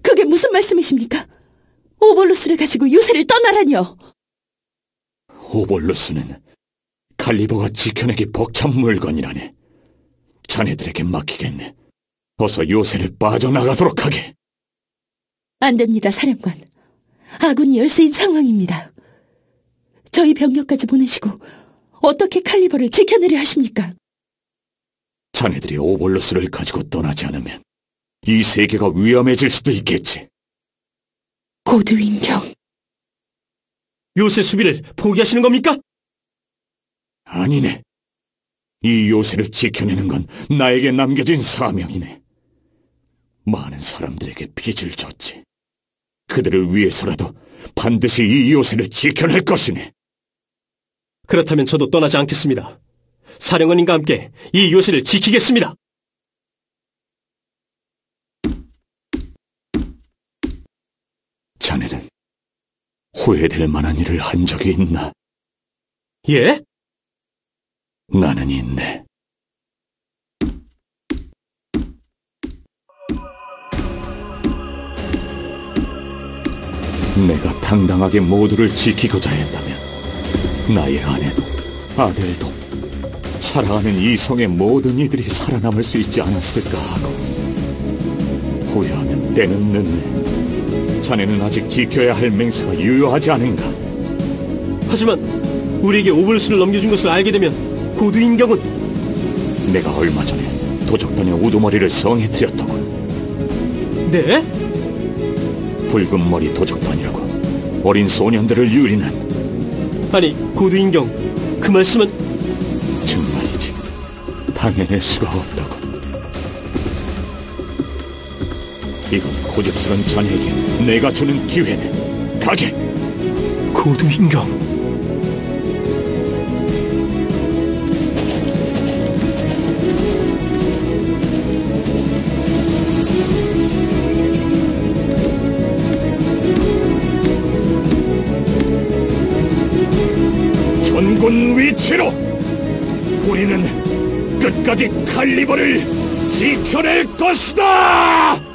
그게 무슨 말씀이십니까? 오볼루스를 가지고 요새를 떠나라뇨. 오볼루스는 칼리버가 지켜내기 벅찬 물건이라네. 자네들에게 맡기겠네. 어서 요새를 빠져나가도록 하게. 안 됩니다, 사령관. 아군이 열세인 상황입니다. 저희 병력까지 보내시고 어떻게 칼리버를 지켜내려 하십니까? 자네들이 오볼루스를 가지고 떠나지 않으면 이 세계가 위험해질 수도 있겠지. 고두인경. 요새 수비를 포기하시는 겁니까? 아니네. 이 요새를 지켜내는 건 나에게 남겨진 사명이네. 많은 사람들에게 빚을 졌지. 그들을 위해서라도 반드시 이 요새를 지켜낼 것이네. 그렇다면 저도 떠나지 않겠습니다. 사령관님과 함께 이 요새를 지키겠습니다. 자네는 후회될 만한 일을 한 적이 있나? 예? 나는 있네. 내가 당당하게 모두를 지키고자 했다면 나의 아내도 아들도 사랑하는 이 성의 모든 이들이 살아남을 수 있지 않았을까 하고 후회하면 때는 늦네. 자네는 아직 지켜야 할 맹세가 유효하지 않은가? 하지만 우리에게 오볼루스를 넘겨준 것을 알게 되면 고두인경은 내가 얼마 전에 도적단의 우두머리를 성에 들였더군. 네? 붉은 머리 도적단이라고 어린 소년들을 유린한. 아니 고두인경, 그 말씀은 정말이지. 당해낼 수가 없다고. 이건 고집스런 자네에게 내가 주는 기회네. 가게. 고두인경. 전군 위치로! 우리는 끝까지 칼리버를 지켜낼 것이다!